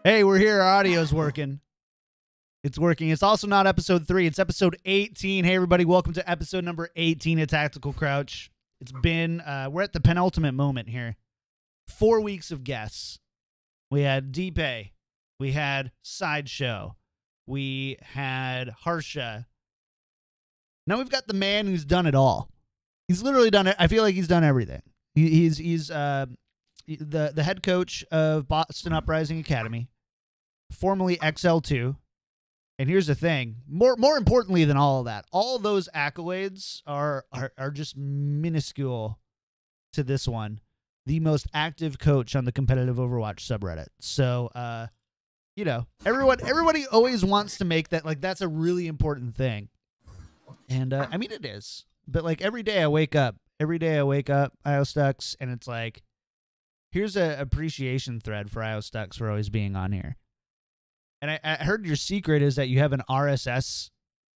Hey, we're here. Our audio's working. It's working. It's also not episode 3. It's episode 18. Hey, everybody. Welcome to episode number 18 of Tactical Crouch. It's been, we're at the penultimate moment here. 4 weeks of guests. We had Deepe. We had Sideshow. We had Harsha. Now we've got the man who's done it all. He's literally done it. I feel like he's done everything. He's the head coach of Boston Uprising Academy, formerly XL2. And here's the thing: more importantly than all of that, all those accolades are just minuscule to this one. The most active coach on the competitive Overwatch subreddit. So, everybody always wants to make that like that's a really important thing. And I mean it is. But like every day I wake up, ioStux, and it's like, here's a appreciation thread for ioStux for always being on here. And I heard your secret is that you have an RSS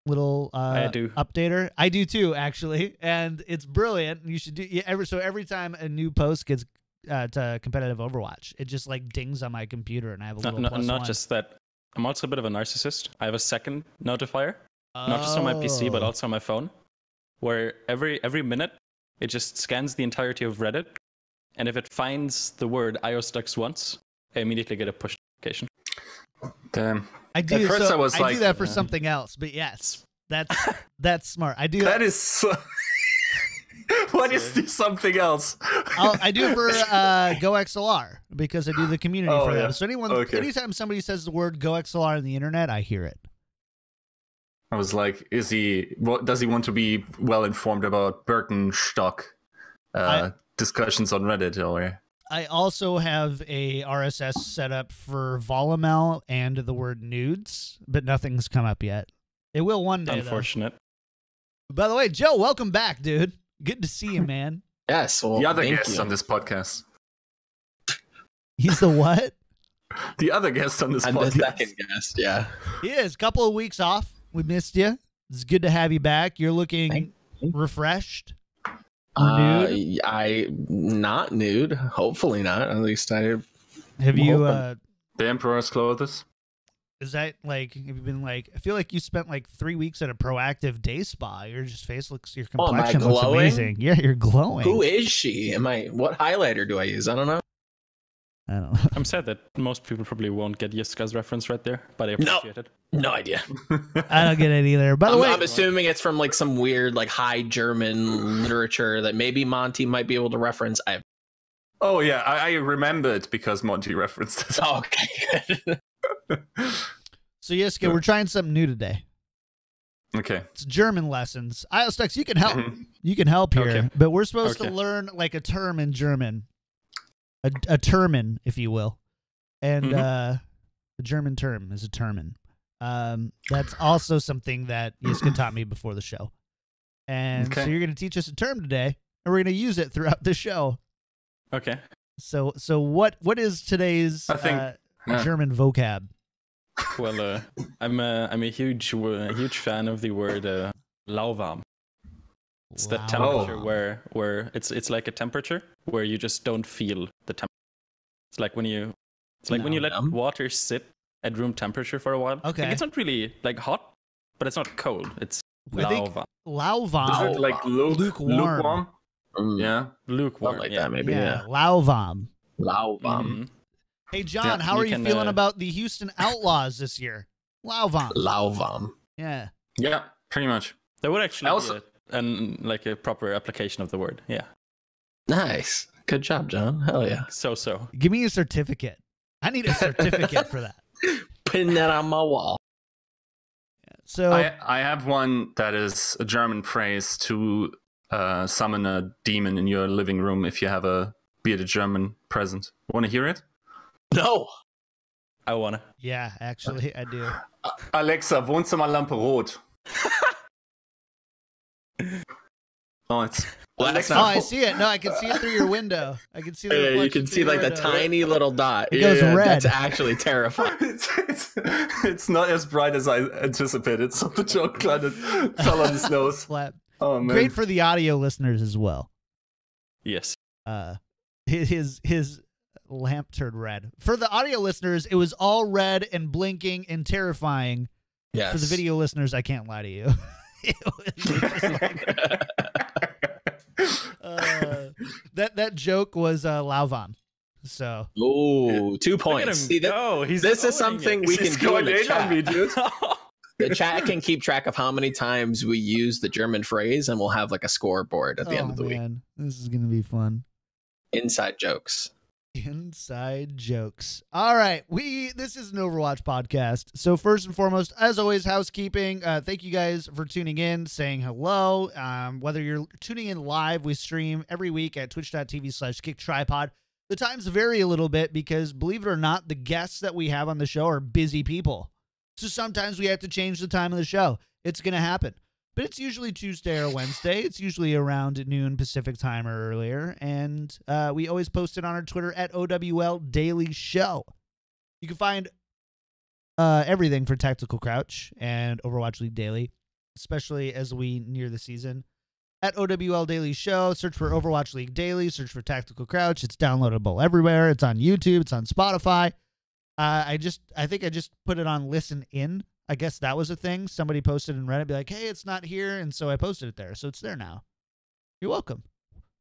little updater. I do too, actually, and it's brilliant. You should do every time a new post gets to competitive Overwatch, it just like dings on my computer, and I have a little plus not one. Just that. I'm also a bit of a narcissist. I have a second notifier, not just on my PC but also on my phone, where every minute it just scans the entirety of Reddit, and if it finds the word ioStux once, I immediately get a push notification. Damn. I do. At first so I was like, do that for something else, but yes, that's smart. I do. That is so... What is this something else? I do it for GoXLR because I do the community for them. So anytime somebody says the word GoXLR on the internet, I hear it. I was like, does he want to be well informed about Birkenstock discussions on Reddit? Or I also have a RSS set up for Volamel and the word nudes, but nothing's come up yet. It will one day. Unfortunate. Though. By the way, Joe, welcome back, dude. Good to see you, man. Yes. Well, the other guest on this podcast. He's the what? The other guest on this podcast. The second guest, yeah. He is. Couple of weeks off. We missed you. It's good to have you back. You're looking refreshed. Nude? Not nude. Hopefully not. At least I have you. The Emperor's clothes. Is that like? Have you been like? I feel like you spent like 3 weeks at a proactive day spa. Your face looks. Your complexion looks amazing. Yeah, you're glowing. Who is she? What highlighter do I use? I don't know. I'm sad that most people probably won't get Yiska's reference right there, but I appreciate it. No idea. I don't get it either. By the way, I'm assuming it's from like some weird like high German literature that maybe Monty might be able to reference. Oh yeah, I remembered because Monty referenced it. Oh, okay, good. So Yiska, we're trying something new today. Okay. It's German lessons. ioStux, you can help. You can help here, but we're supposed to learn like a term in German. A termin, if you will. And the German term is a termin. That's also something that Yiska taught me before the show. And so you're going to teach us a term today, and we're going to use it throughout the show. Okay. So what is today's German vocab? Well, I'm a huge fan of the word lauwarm. It's that temperature where it's like a temperature where you just don't feel the temperature. It's like when you let water sit at room temperature for a while. Okay. Like, it's not really like hot, but it's not cold. It's lauwarm. Lauwarm. Is it like lukewarm? Yeah. Lukewarm. Something like that, maybe. Yeah. Lauwarm. Lauwarm. Hey, John, how are you feeling about the Houston Outlaws this year? Lauwarm. Lauwarm. Yeah. Yeah, pretty much. That would actually be like a proper application of the word. Yeah. Nice. Good job, John. Hell yeah. So. Give me a certificate. I need a certificate for that. Pin that on my wall. So I have one that is a German phrase to summon a demon in your living room if you have a bearded German present. Want to hear it? No. I wanna. Yeah, actually, I do. Alexa, Wohnzimmerlampe rot. Oh, it's. Alexa, I see it. No, I can see it through your window. I can see the reflection. You can see like the tiny little dot. It goes red. That's actually terrifying. It's not as bright as I anticipated. It's the joke kind of fell on his nose. Slap. Oh man! Great for the audio listeners as well. Yes. His lamp turned red. For the audio listeners, it was all red and blinking and terrifying. Yes. For the video listeners, I can't lie to you. That joke was Lauvam. So. Ooh, 2 points. See, this is something we can do in the chat. The chat can keep track of how many times we use the German phrase, and we'll have like a scoreboard at the end of the week. This is gonna be fun. Inside jokes. Inside jokes. All right, this is an Overwatch podcast. So first and foremost, as always, housekeeping. Thank you guys for tuning in, saying hello. Whether you're tuning in live, we stream every week at twitch.tv/KickedTripod. The times vary a little bit because, believe it or not, the guests that we have on the show are busy people. So sometimes we have to change the time of the show. It's going to happen. But it's usually Tuesday or Wednesday. It's usually around noon Pacific time or earlier. And we always post it on our Twitter at OWL Daily Show. You can find everything for Tactical Crouch and Overwatch League Daily, especially as we near the season. At OWL Daily Show, search for Overwatch League Daily, search for Tactical Crouch. It's downloadable everywhere. It's on YouTube. It's on Spotify. I think I just put it on Listen In. I guess that was a thing. Somebody posted in Reddit, be like, hey, it's not here. And so I posted it there. So it's there now. You're welcome.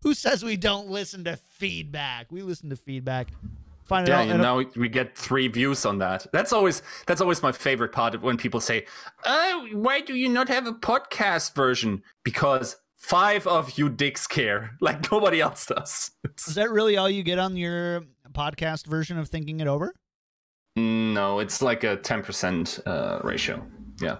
Who says we don't listen to feedback? We listen to feedback. Find it you know, we get 3 views on that. That's always my favorite part when people say, oh, why do you not have a podcast version? Because 5 of you dicks care. Like nobody else does. Is that really all you get on your podcast version of Thinking It Over? No, it's like a 10% ratio. Yeah.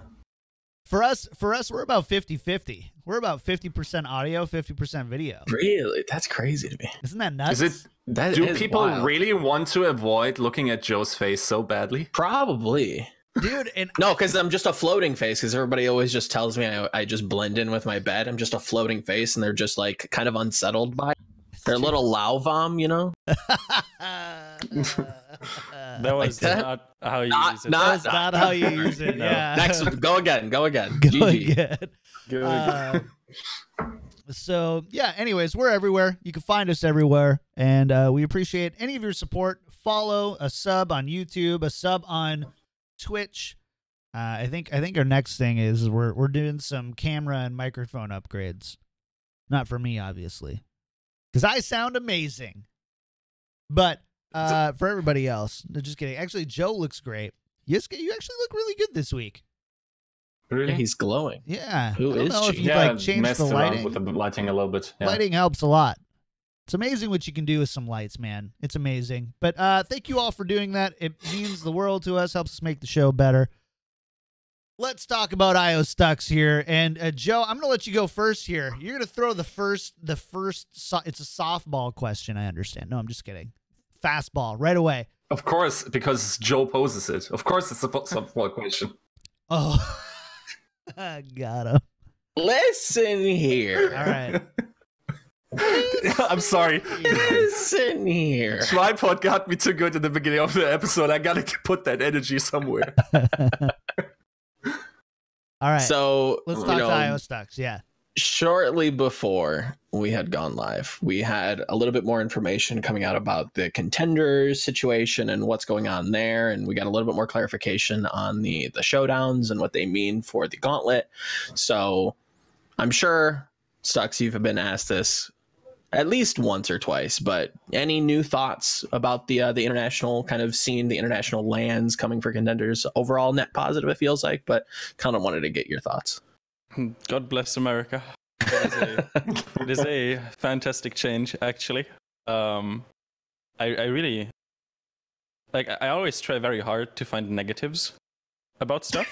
For us, we're about 50-50. We're about 50% audio, 50% video. Really? That's crazy to me. Isn't that nuts? Do people really want to avoid looking at Joe's face so badly? Probably. Dude, and no, because I'm just a floating face. Because everybody always just tells me I just blend in with my bed. I'm just a floating face, and they're just like kind of unsettled by it. They're a little lauvam, you know. That was not how you use it. That's not how you use it. No. Yeah. Next, go again. Go GG. Again. So yeah. Anyways, we're everywhere. You can find us everywhere, and we appreciate any of your support. Follow, a sub on YouTube, a sub on Twitch. I think our next thing is we're doing some camera and microphone upgrades. Not for me, obviously, because I sound amazing, but. For everybody else, no, just kidding. Actually, Joe looks great. Yiska, you actually look really good this week. Really? He's glowing. Yeah. Who is know she? If you changed the lighting. With the lighting a little bit. Yeah. Lighting helps a lot. It's amazing what you can do with some lights, man. It's amazing. But thank you all for doing that. It means the world to us. Helps us make the show better. Let's talk about ioStux here. And Joe, I'm going to let you go first here. You're going to throw the first. It's a softball question. I understand. No, I'm just kidding. Fastball right away. Of course, because Joe poses it. Of course, it's a softball question. Oh, got him. Listen here. All right. I'm sorry. Listen here. Tripod got me too good at the beginning of the episode. I gotta put that energy somewhere. All right. So let's talk to ioStux. Yeah. Shortly before we had gone live, we had a little bit more information coming out about the contenders situation and what's going on there. And we got a little bit more clarification on the showdowns and what they mean for the gauntlet. So I'm sure, Stux, you've been asked this at least once or twice, but any new thoughts about the international kind of scene, the international lands coming for contenders? Overall net positive, it feels like, but kind of wanted to get your thoughts. God bless America. It is a fantastic change, actually. I really I always try very hard to find negatives about stuff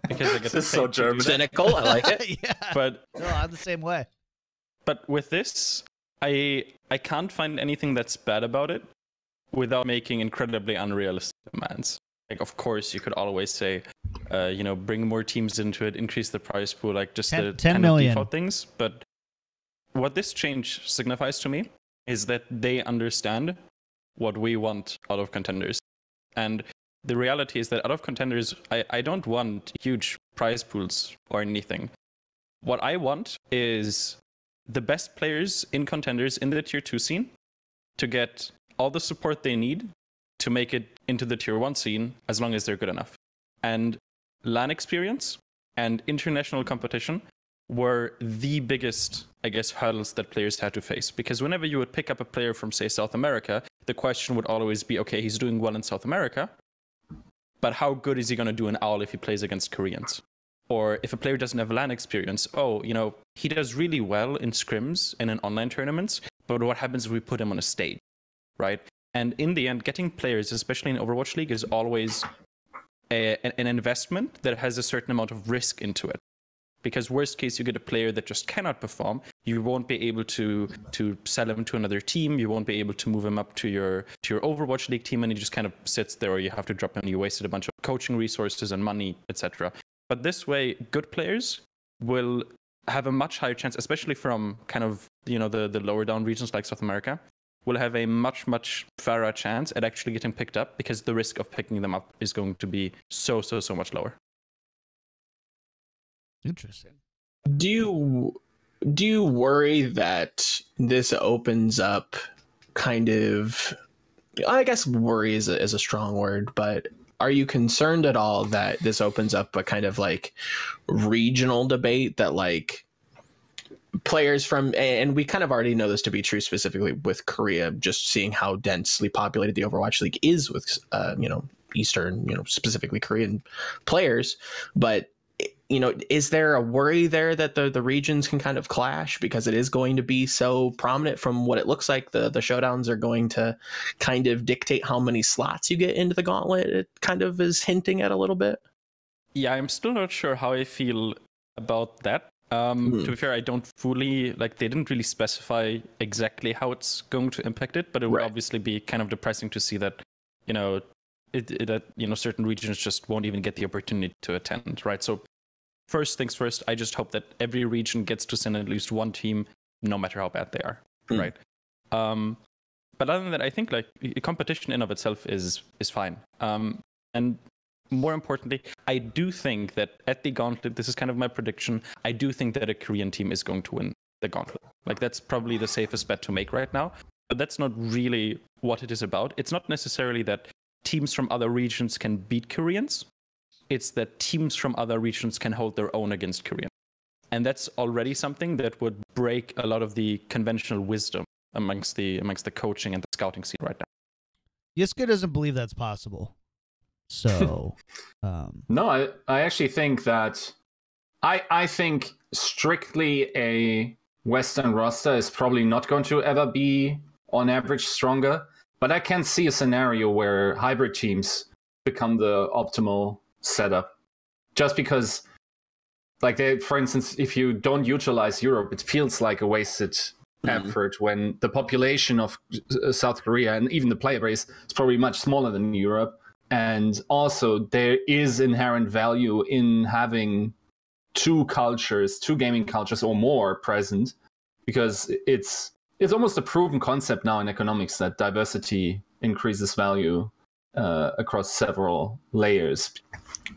because I get this is so German. Cynical. I like it. Yeah. But no, I'm the same way. But with this, I can't find anything that's bad about it without making incredibly unrealistic demands. Like, of course, you could always say, bring more teams into it, increase the prize pool, like just 10 the kind million. of default things. But what this change signifies to me is that they understand what we want out of contenders. And the reality is that out of contenders, I don't want huge prize pools or anything. What I want is the best players in contenders in the tier 2 scene to get all the support they need to make it into the tier 1 scene as long as they're good enough. And LAN experience and international competition were the biggest, I guess, hurdles that players had to face. Because whenever you would pick up a player from, say, South America, the question would always be, okay, he's doing well in South America, but how good is he going to do in OWL if he plays against Koreans? Or if a player doesn't have LAN experience, he does really well in scrims and in online tournaments, but what happens if we put him on a stage, right? And in the end, getting players, especially in Overwatch League, is always an investment that has a certain amount of risk into it. Because worst case, you get a player that just cannot perform. You won't be able to sell him to another team. You won't be able to move him up to your Overwatch League team, and he just kind of sits there, or you have to drop him. You wasted a bunch of coaching resources and money, etc. But this way, good players will have a much higher chance, especially from kind of the lower down regions like South America, will have a much fairer chance at actually getting picked up, because the risk of picking them up is going to be so much lower. Interesting. Do you worry that this opens up kind of, I guess worry is a strong word, but are you concerned at all that this opens up a kind of like regional debate that like players from, and we kind of already know this to be true specifically with Korea, just seeing how densely populated the Overwatch League is with Eastern, specifically Korean players, but is there a worry there that the regions can kind of clash because it is going to be so prominent? From what it looks like, the showdowns are going to kind of dictate how many slots you get into the gauntlet. It kind of is hinting at a little bit. Yeah, I'm still not sure how I feel about that. To be fair, I don't fully, they didn't really specify exactly how it's going to impact it, but it would obviously be kind of depressing to see that, certain regions just won't even get the opportunity to attend, right? So first things first, I just hope that every region gets to send at least one team, no matter how bad they are, right? But other than that, I think competition in of itself is fine. And more importantly, I do think that at the gauntlet, this is kind of my prediction, I do think that a Korean team is going to win the gauntlet. That's probably the safest bet to make right now. But that's not really what it is about. It's not necessarily that teams from other regions can beat Koreans. It's that teams from other regions can hold their own against Korea. And that's already something that would break a lot of the conventional wisdom amongst the coaching and the scouting scene right now. Yiska doesn't believe that's possible. So no, I actually think that I think strictly a Western roster is probably not going to ever be on average stronger, but I can see a scenario where hybrid teams become the optimal setup, just because for instance, if you don't utilize Europe, it feels like a wasted effort when the population of South Korea and even the player base is probably much smaller than Europe. And also there is inherent value in having two gaming cultures or more present, because it's almost a proven concept now in economics that diversity increases value across several layers,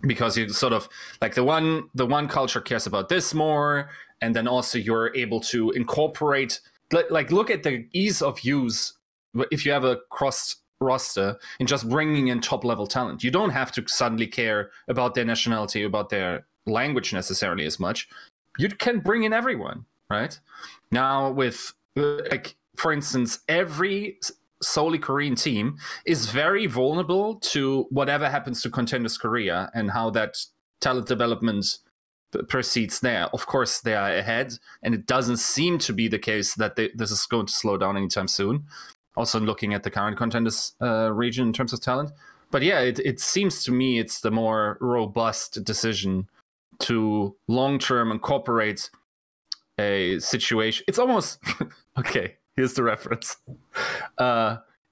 because you sort of the one culture cares about this more, and then also you're able to incorporate look at the ease of use if you have a cross roster and just bringing in top level talent. You don't have to suddenly care about their nationality, about their language necessarily as much. You can bring in everyone, right? Now with for instance, every solely Korean team is very vulnerable to whatever happens to Contenders Korea and how that talent development proceeds there. Of course, they are ahead, and it doesn't seem to be the case that this is going to slow down anytime soon. Also looking at the current Contenders region in terms of talent. But yeah, it seems to me it's the more robust decision to long-term incorporate a situation. It's almost... okay, here's the reference.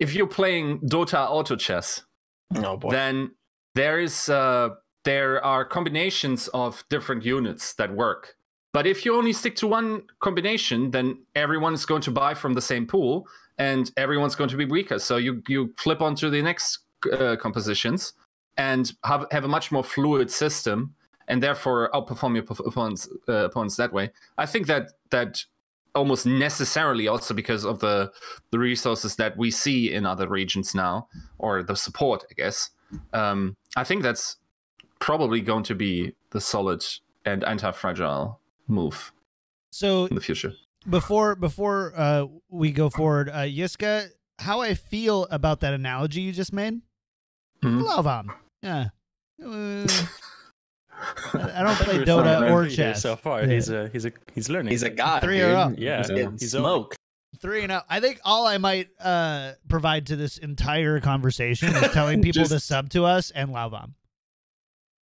If you're playing Dota Auto Chess, then there are combinations of different units that work. But if you only stick to one combination, then everyone is going to buy from the same pool, and everyone's going to be weaker. So you flip onto the next compositions and have a much more fluid system, and therefore outperform your opponents that way. I think that almost necessarily also because of the resources that we see in other regions now, or the support, I guess. I think that's probably going to be the solid and anti-fragile move So in the future. Before we go forward, Yiska, how I feel about that analogy you just made? Love him. Yeah. I don't play Dota or chess. So far, Yeah. he's learning. He's a god. 3-0. Yeah, He's getting he's smoke. 3-0. I think all I might provide to this entire conversation is telling people to sub to us and love them.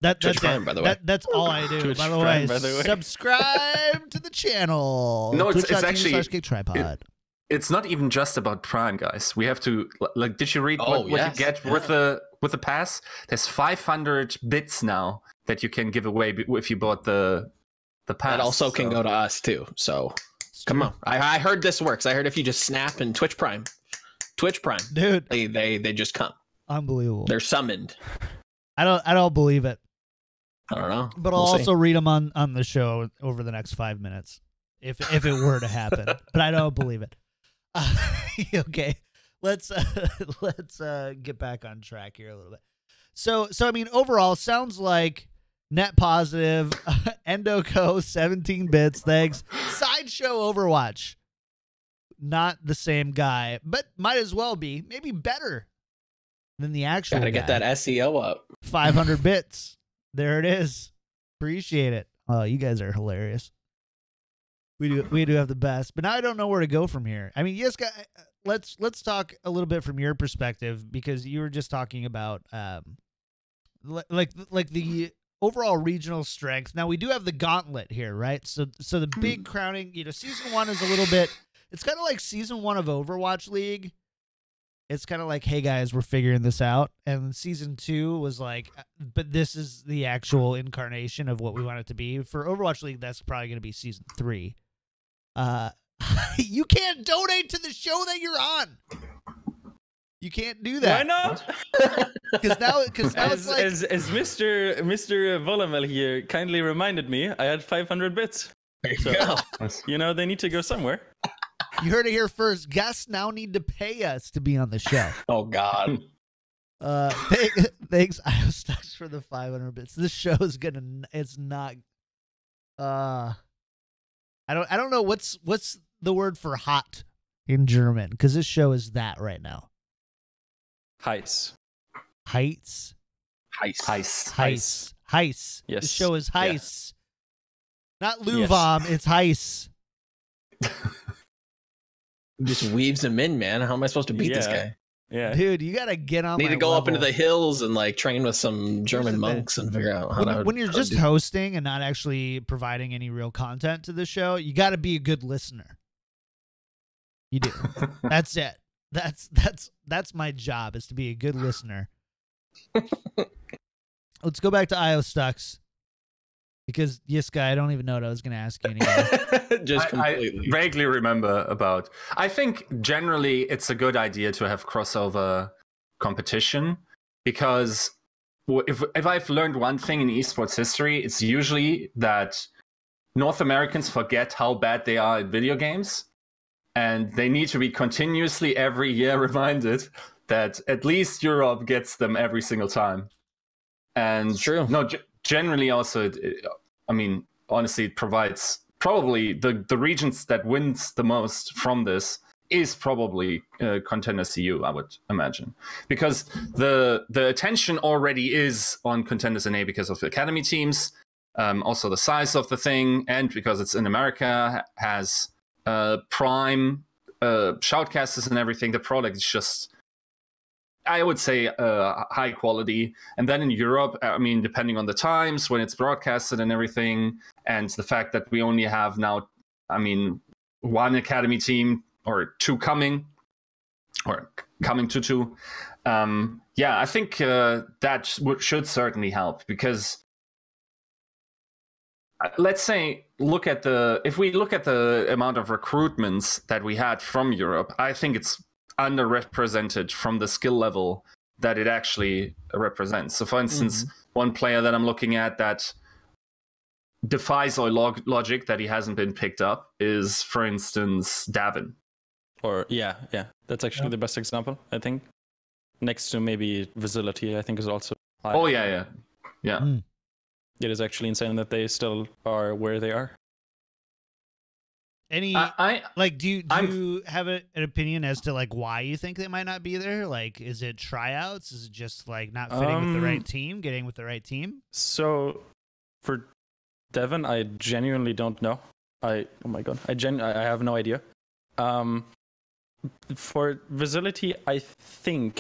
That's Prime, it. by the way. That's all I do. Twitch By the Prime, way, by the way. subscribe to the channel. No, it's Twitch.tv/KickedTripod. actually it's not even just about Prime, guys. We have to like. Did you read what you get with the pass? There's 500 bits now that you can give away if you bought the pass. That also can go to us too. So come on. I heard this works. I heard if you just snap and Twitch Prime, Dude, they just come. unbelievable. They're summoned. I don't believe it. I don't know. But I'll also read them on the show over the next 5 minutes, if it were to happen. But I don't believe it. Okay, let's get back on track here a little bit. So I mean, overall, sounds like net positive. Endoco 17 bits. Thanks. Sideshow Overwatch. Not the same guy, but might as well be. Maybe better than the actual. Gotta get guy. that SEO up. 500 bits. There it is. Appreciate it. Oh, you guys are hilarious. We do have the best, but now I don't know where to go from here. I mean, Yiska, let's talk a little bit from your perspective, because you were just talking about like the overall regional strength. Now we do have the gauntlet here, right? So the big crowning, season 1 is a little bit. It's kind of like season 1 of Overwatch League. It's kind of like, hey guys, we're figuring this out. And season 2 was like, but this is the actual incarnation of what we want it to be. For Overwatch League, that's probably going to be season 3. You can't donate to the show that you're on. You can't do that. Why not? Because now As it's like, Mr. Volamel here kindly reminded me, I had 500 bits. So, they need to go somewhere. you heard it here first. Guests now need to pay us to be on the show. Oh God. Thanks, ioStux, for the 500 bits. This show is it's not. I don't know what's the word for hot in German, because this show is that right now. Heiß. Heights. Heist. Heiss. Yes. The show is heiss. Not Yes. Luvam, it's heiss. Just weaves him in, man. How am I supposed to beat this Yeah. guy? Yeah. Dude, you gotta get on. Need my to go up into level. the hills and like train with some German the thing. monks and figure out how to. When you're how to just do- hosting and not actually providing any real content to the show, you got to be a good listener. You do. That's it. That's my job, is to be a good listener. Let's go back to ioStux, because Yiska, I don't even know what I was going to ask you anymore. just I completely. vaguely remember about. I think generally it's a good idea to have crossover competition, because if I've learned one thing in esports history, it's usually that North Americans forget how bad they are at video games, and they need to be continuously every year reminded that at least Europe gets them every single time. And True. No, generally also, I mean, honestly, it provides probably the regions that wins the most from this is probably Contenders EU, I would imagine, because the attention already is on Contenders NA because of the academy teams, also the size of the thing, and because it's in America, has prime shoutcasters and everything. The product is just, I would say, high quality. And then in Europe, I mean, depending on the times when it's broadcasted and everything, and the fact that we only have now, I mean, one academy team or two coming, or coming to two. Yeah, I think that should certainly help, because let's say if we look at the amount of recruitments that we had from Europe, I think it's underrepresented from the skill level that it actually represents. So for instance, one player that I'm looking at that defies our logic that he hasn't been picked up is, for instance, Davin. Or yeah, that's actually the best example, I think. Next to maybe Facility, I think is also high. Oh yeah. It is actually insane that they still are where they are. Any do you have an opinion as to like why you think they might not be there? Like, is it tryouts? Is it just like not fitting with the right team, getting with the right team? So for Devon, I genuinely don't know. Oh my god, I have no idea. For Facility,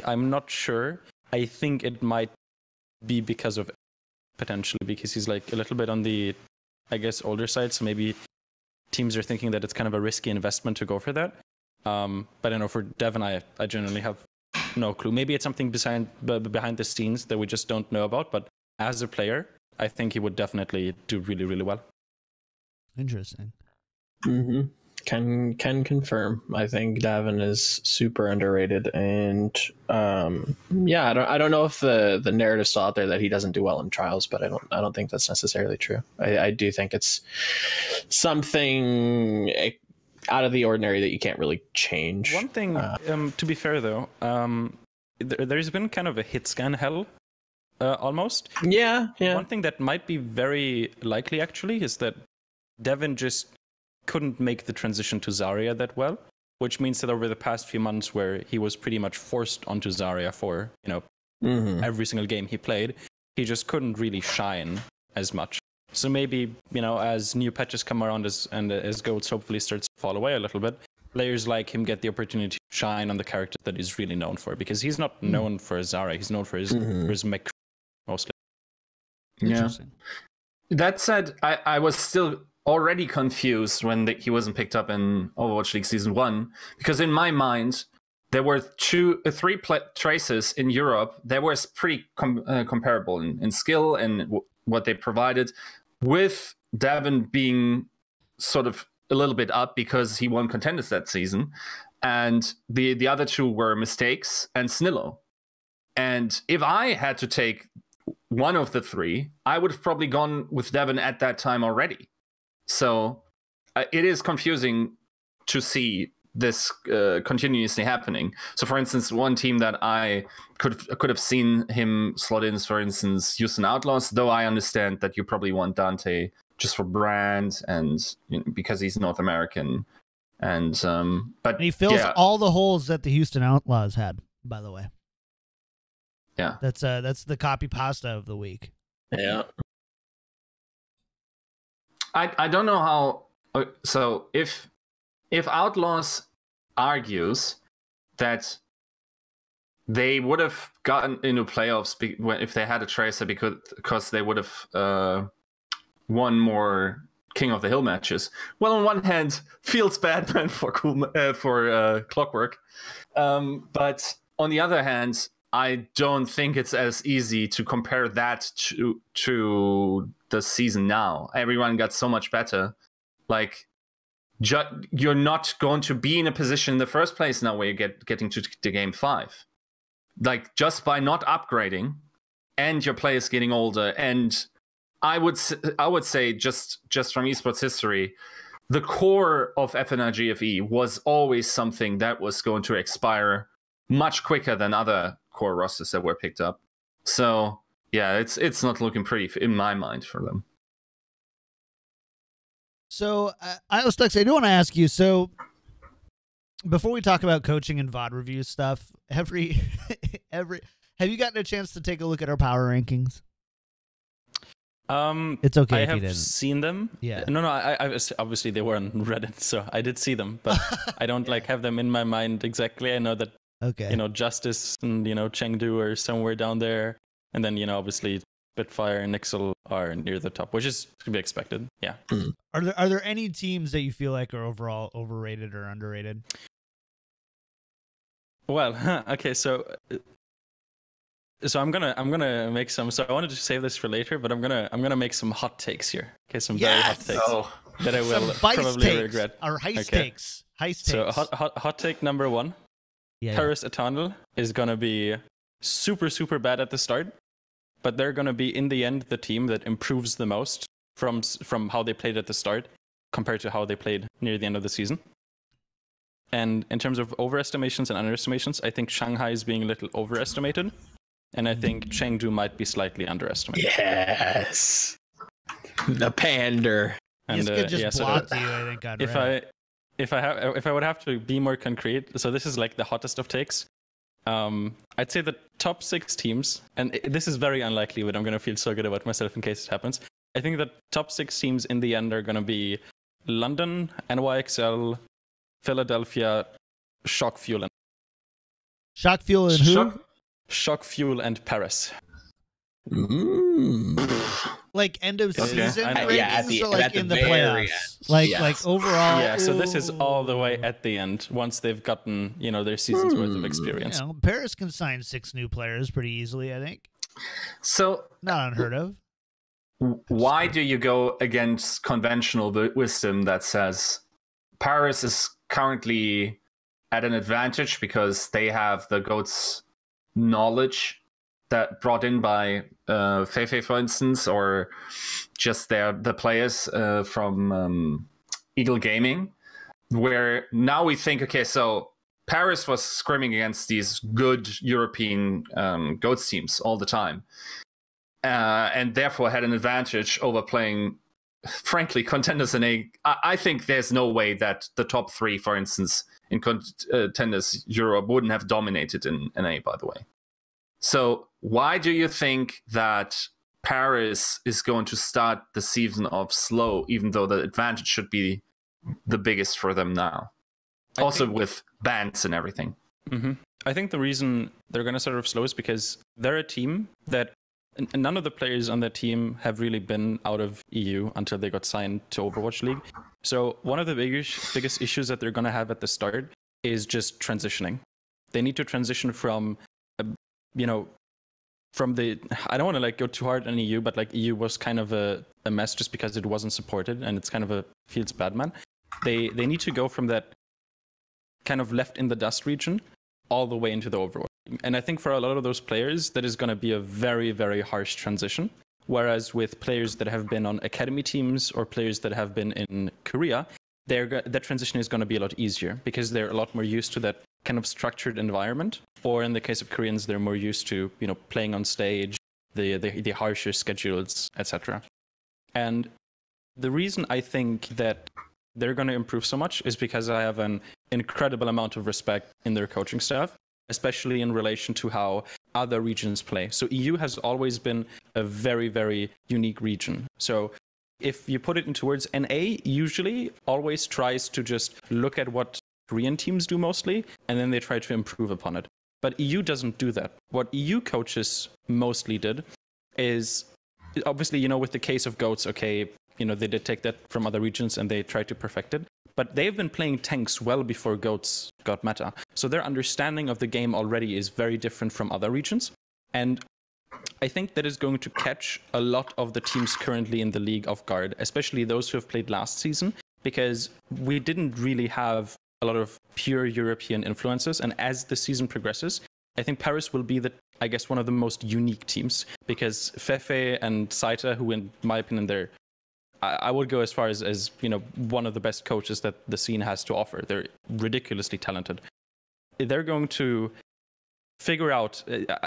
I'm not sure. I think it might be because of potentially because he's like a little bit on the, I guess, older side. So maybe teams are thinking that it's kind of a risky investment to go for that. But I know for Devon, I genuinely have no clue. Maybe it's something behind the scenes that we just don't know about. But as a player, I think he would definitely do really, really well. Interesting. Mm-hmm. Can confirm. I think Davin is super underrated, and I don't know if the narrative's still out there that he doesn't do well in trials, but I don't think that's necessarily true. I do think it's something out of the ordinary that you can't really change. One thing, to be fair though, there's been kind of a hit scan hell, almost. Yeah. One thing that might be very likely actually is that Devin just couldn't make the transition to Zarya that well, which means that over the past few months where he was pretty much forced onto Zarya for, every single game he played, he just couldn't really shine as much. So maybe, as new patches come around and as golds hopefully starts to fall away a little bit, players like him get the opportunity to shine on the character that he's really known for, because he's not known for Zarya, he's known for his mech mostly. Yeah. That said, I was still already confused when he wasn't picked up in Overwatch League Season 1, because in my mind, there were three traces in Europe that were pretty comparable in skill and what they provided, with Davin being sort of a little bit up because he won contenders that season. And the other two were Mistakes and Snillo. And if I had to take one of the three, I would have probably gone with Davin at that time already. So it is confusing to see this continuously happening. So, for instance, one team that I could have seen him slot in is, for instance, Houston Outlaws. Though I understand that you probably want Dante just for brand and because he's North American, and but he fills all the holes that the Houston Outlaws had. By the way, yeah, that's the copy pasta of the week. Yeah. I don't know how. So if Outlaws argues that they would have gotten into playoffs if they had a tracer because they would have won more King of the Hill matches. Well, on one hand, feels bad man for Clockwork, but on the other hand, I don't think it's as easy to compare that to the season now. Everyone got so much better. Like, you're not going to be in a position in the first place now where you're getting to the game 5. Like, just by not upgrading and your players getting older. And I would say just from esports history, the core of FNIGFE was always something that was going to expire much quicker than other core rosters that were picked up. So yeah, it's not looking pretty in my mind for them. So ioStux, I do want to ask you, so before we talk about coaching and VOD review stuff, have you gotten a chance to take a look at our power rankings? It's okay if you didn't. I have seen them. Yeah. No, I obviously they were on Reddit, so I did see them, but I don't have them in my mind exactly. I know that Justice and Chengdu are somewhere down there, and then obviously Spitfire and Nixel are near the top, which is to be expected. Yeah. Are there any teams that you feel like are overall overrated or underrated? Well, okay, so I'm gonna make some. So I wanted to save this for later, but I'm gonna make some hot takes here. Okay, some very hot takes that I will probably regret. Or heist takes. Heist takes. So hot take number 1. Yeah. Paris Eternal is gonna be super bad at the start, but they're gonna be in the end the team that improves the most from how they played at the start compared to how they played near the end of the season. And in terms of overestimations and underestimations, I think Shanghai is being a little overestimated, and I think Chengdu might be slightly underestimated. Yes, the pander. And just blocked you, I think. If I would have to be more concrete, so this is like the hottest of takes. I'd say the top 6 teams, and this is very unlikely, but I'm gonna feel so good about myself in case it happens. I think the top 6 teams in the end are gonna be London, NYXL, Philadelphia, Shock Fuel, and who? Shock Fuel and Paris. Like end of season, at in the playoffs, like overall. Yeah, so this is all the way at the end once they've gotten their season's worth of experience. Paris can sign 6 new players pretty easily, I think. So not unheard of. Why do you go against conventional wisdom that says Paris is currently at an advantage because they have the GOAT's knowledge that brought in by Feifei, for instance, or just the players from Eagle Gaming, where now we think, okay, so Paris was scrimming against these good European GOATs teams all the time, and therefore had an advantage over playing, frankly, contenders in A. I think there's no way that the top 3, for instance, in contenders Europe wouldn't have dominated in A, by the way. So why do you think that Paris is going to start the season off slow, even though the advantage should be the biggest for them now? With bans and everything. Mm-hmm. I think the reason they're going to start off slow is because they're a team that none of the players on their team have really been out of EU until they got signed to Overwatch League. So one of the biggest issues that they're going to have at the start is just transitioning. They need to transition from from the, I don't want to go too hard on EU, but EU was kind of a mess just because it wasn't supported, and it's kind of a feels bad man. They need to go from that kind of left in the dust region all the way into the Overwatch. And I think for a lot of those players, that is going to be a very, very harsh transition. Whereas with players that have been on academy teams or players that have been in Korea, that transition is going to be a lot easier because they're a lot more used to that kind of structured environment. Or in the case of Koreans, they're more used to playing on stage, the harsher schedules, etc. And the reason I think that they're going to improve so much is because I have an incredible amount of respect in their coaching staff, especially in relation to how other regions play. So EU has always been a very, very unique region. So if you put it into words, NA usually always tries to just look at what Korean teams do mostly, and then they try to improve upon it. But EU doesn't do that. What EU coaches mostly did is, obviously, with the case of GOATs, okay, they did take that from other regions and they tried to perfect it. But they've been playing tanks well before GOATs got meta. So their understanding of the game already is very different from other regions. And I think that is going to catch a lot of the teams currently in the league off guard, especially those who have played last season, because we didn't really have a lot of pure European influences. And as the season progresses, I think Paris will be one of the most unique teams, because Feifei and Saita, who in my opinion, I would go as far as one of the best coaches that the scene has to offer. They're ridiculously talented. They're going to figure out,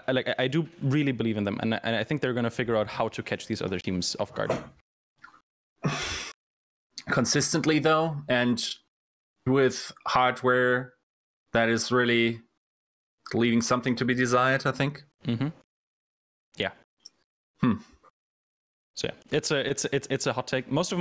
I do really believe in them, and I think they're going to figure out how to catch these other teams off guard. Consistently, though, and with hardware that is really leaving something to be desired, I think. Mm-hmm. Yeah. So yeah, it's a hot take. Most of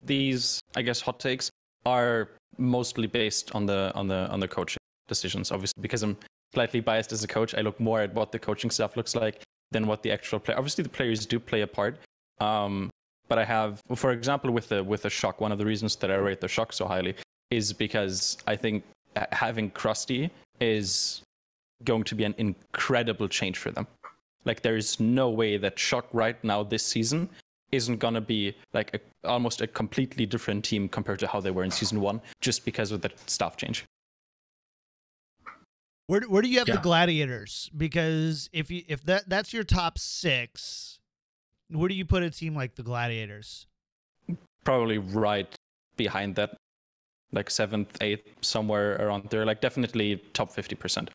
these hot takes are mostly based on the coaching decisions. Obviously, because I'm slightly biased as a coach, I look more at what the coaching staff looks like than what the actual play. Obviously, the players do play a part. But I have, for example, with the Shock, one of the reasons that I rate the Shock so highly is because I think having Krusty is going to be an incredible change for them. There is no way that Shock right now this season isn't going to be almost a completely different team compared to how they were in season 1, just because of that staff change. Where do you have the Gladiators? Because if that's your top 6, where do you put a team like the Gladiators? probably right behind that, like 7th, 8th, somewhere around there. Like definitely top 50%.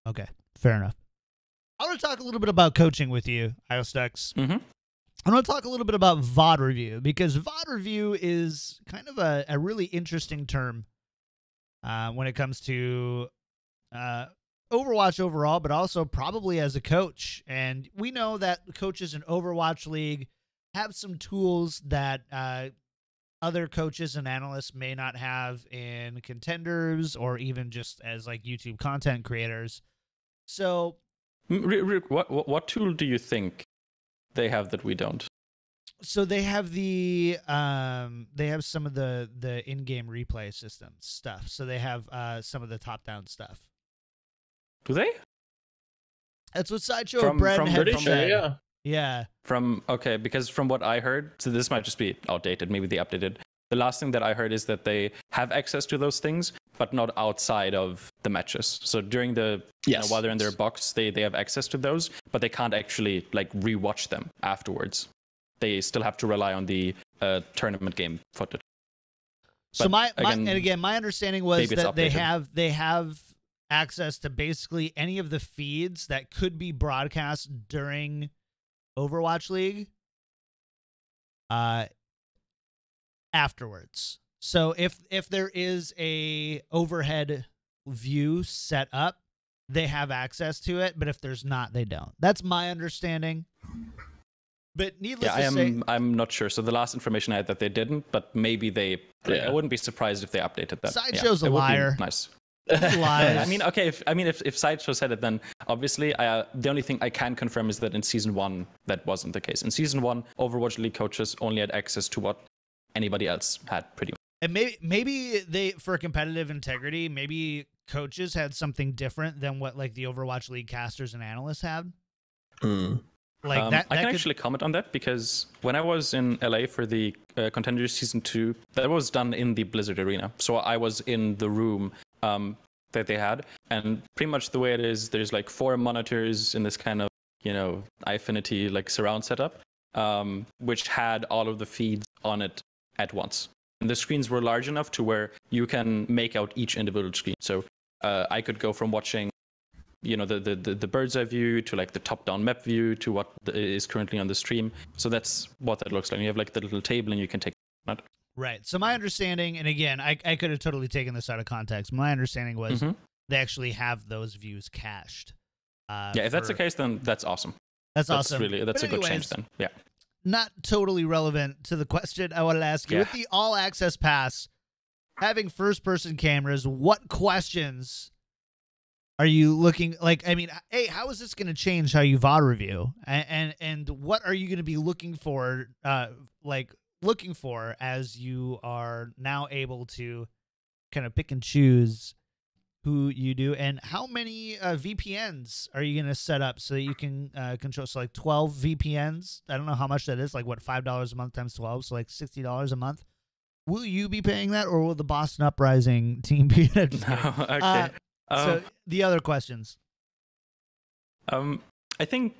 Okay, fair enough. I want to talk a little bit about coaching with you, ioStux. Mm-hmm. I want to talk a little bit about VOD review, because VOD review is kind of a really interesting term when it comes to Overwatch overall, but also probably as a coach. And we know that coaches in Overwatch League have some tools that other coaches and analysts may not have in contenders, or even just as like YouTube content creators. So what tool do you think they have that we don't? So they have they have some of the in-game replay systems stuff. So they have some of the top-down stuff. Do they? That's what Sideshow Brett had said. Yeah. Okay, because from what I heard, so this might just be outdated, maybe they updated. The last thing that I heard is that they have access to those things, but not outside of the matches. So during the while they're in their box, they have access to those, but they can't actually like rewatch them afterwards. They still have to rely on the tournament game footage. So my understanding was that they have access to basically any of the feeds that could be broadcast during Overwatch League afterwards. So if there is a overhead view set up, they have access to it, but if there's not, they don't. That's my understanding. But needless to say, I'm not sure. So the last information I had that they didn't, but maybe they. Yeah. I wouldn't be surprised if they updated that. Sideshow's a liar. Nice. Lies. I mean, okay. If Sideshow said it, then obviously, the only thing I can confirm is that in season 1 that wasn't the case. In season 1, Overwatch League coaches only had access to what anybody else had, pretty much. And maybe they, for competitive integrity, maybe coaches had something different than what like the Overwatch League casters and analysts had. Like that I can actually comment on that, because when I was in LA for the Contenders Season 2, that was done in the Blizzard Arena. So I was in the room that they had, and pretty much the way it is, there's like 4 monitors in this kind of, Eyefinity like surround setup, which had all of the feeds on it at once. And the screens were large enough to where you can make out each individual screen. So I could go from watching the bird's eye view to like the top-down map view to what is currently on the stream. So that's what that looks like. You have like the little table and you can take it. Right. So my understanding, and again, I could have totally taken this out of context. My understanding was they actually have those views cached. If that's the case, then that's awesome. That's awesome. That's a good change then. Yeah. Not totally relevant to the question I wanted to ask you. Yeah. With the All Access Pass, having first-person cameras, what questions are you looking like? I mean, hey, how is this going to change how you VOD review? And what are you going to be looking for as you are now able to kind of pick and choose who you do? And how many VPNs are you going to set up so that you can control? So like 12 VPNs. I don't know how much that is. Like what, $5 a month times 12? So like $60 a month. Will you be paying that, or will the Boston Uprising team be? Okay. So the other questions. I think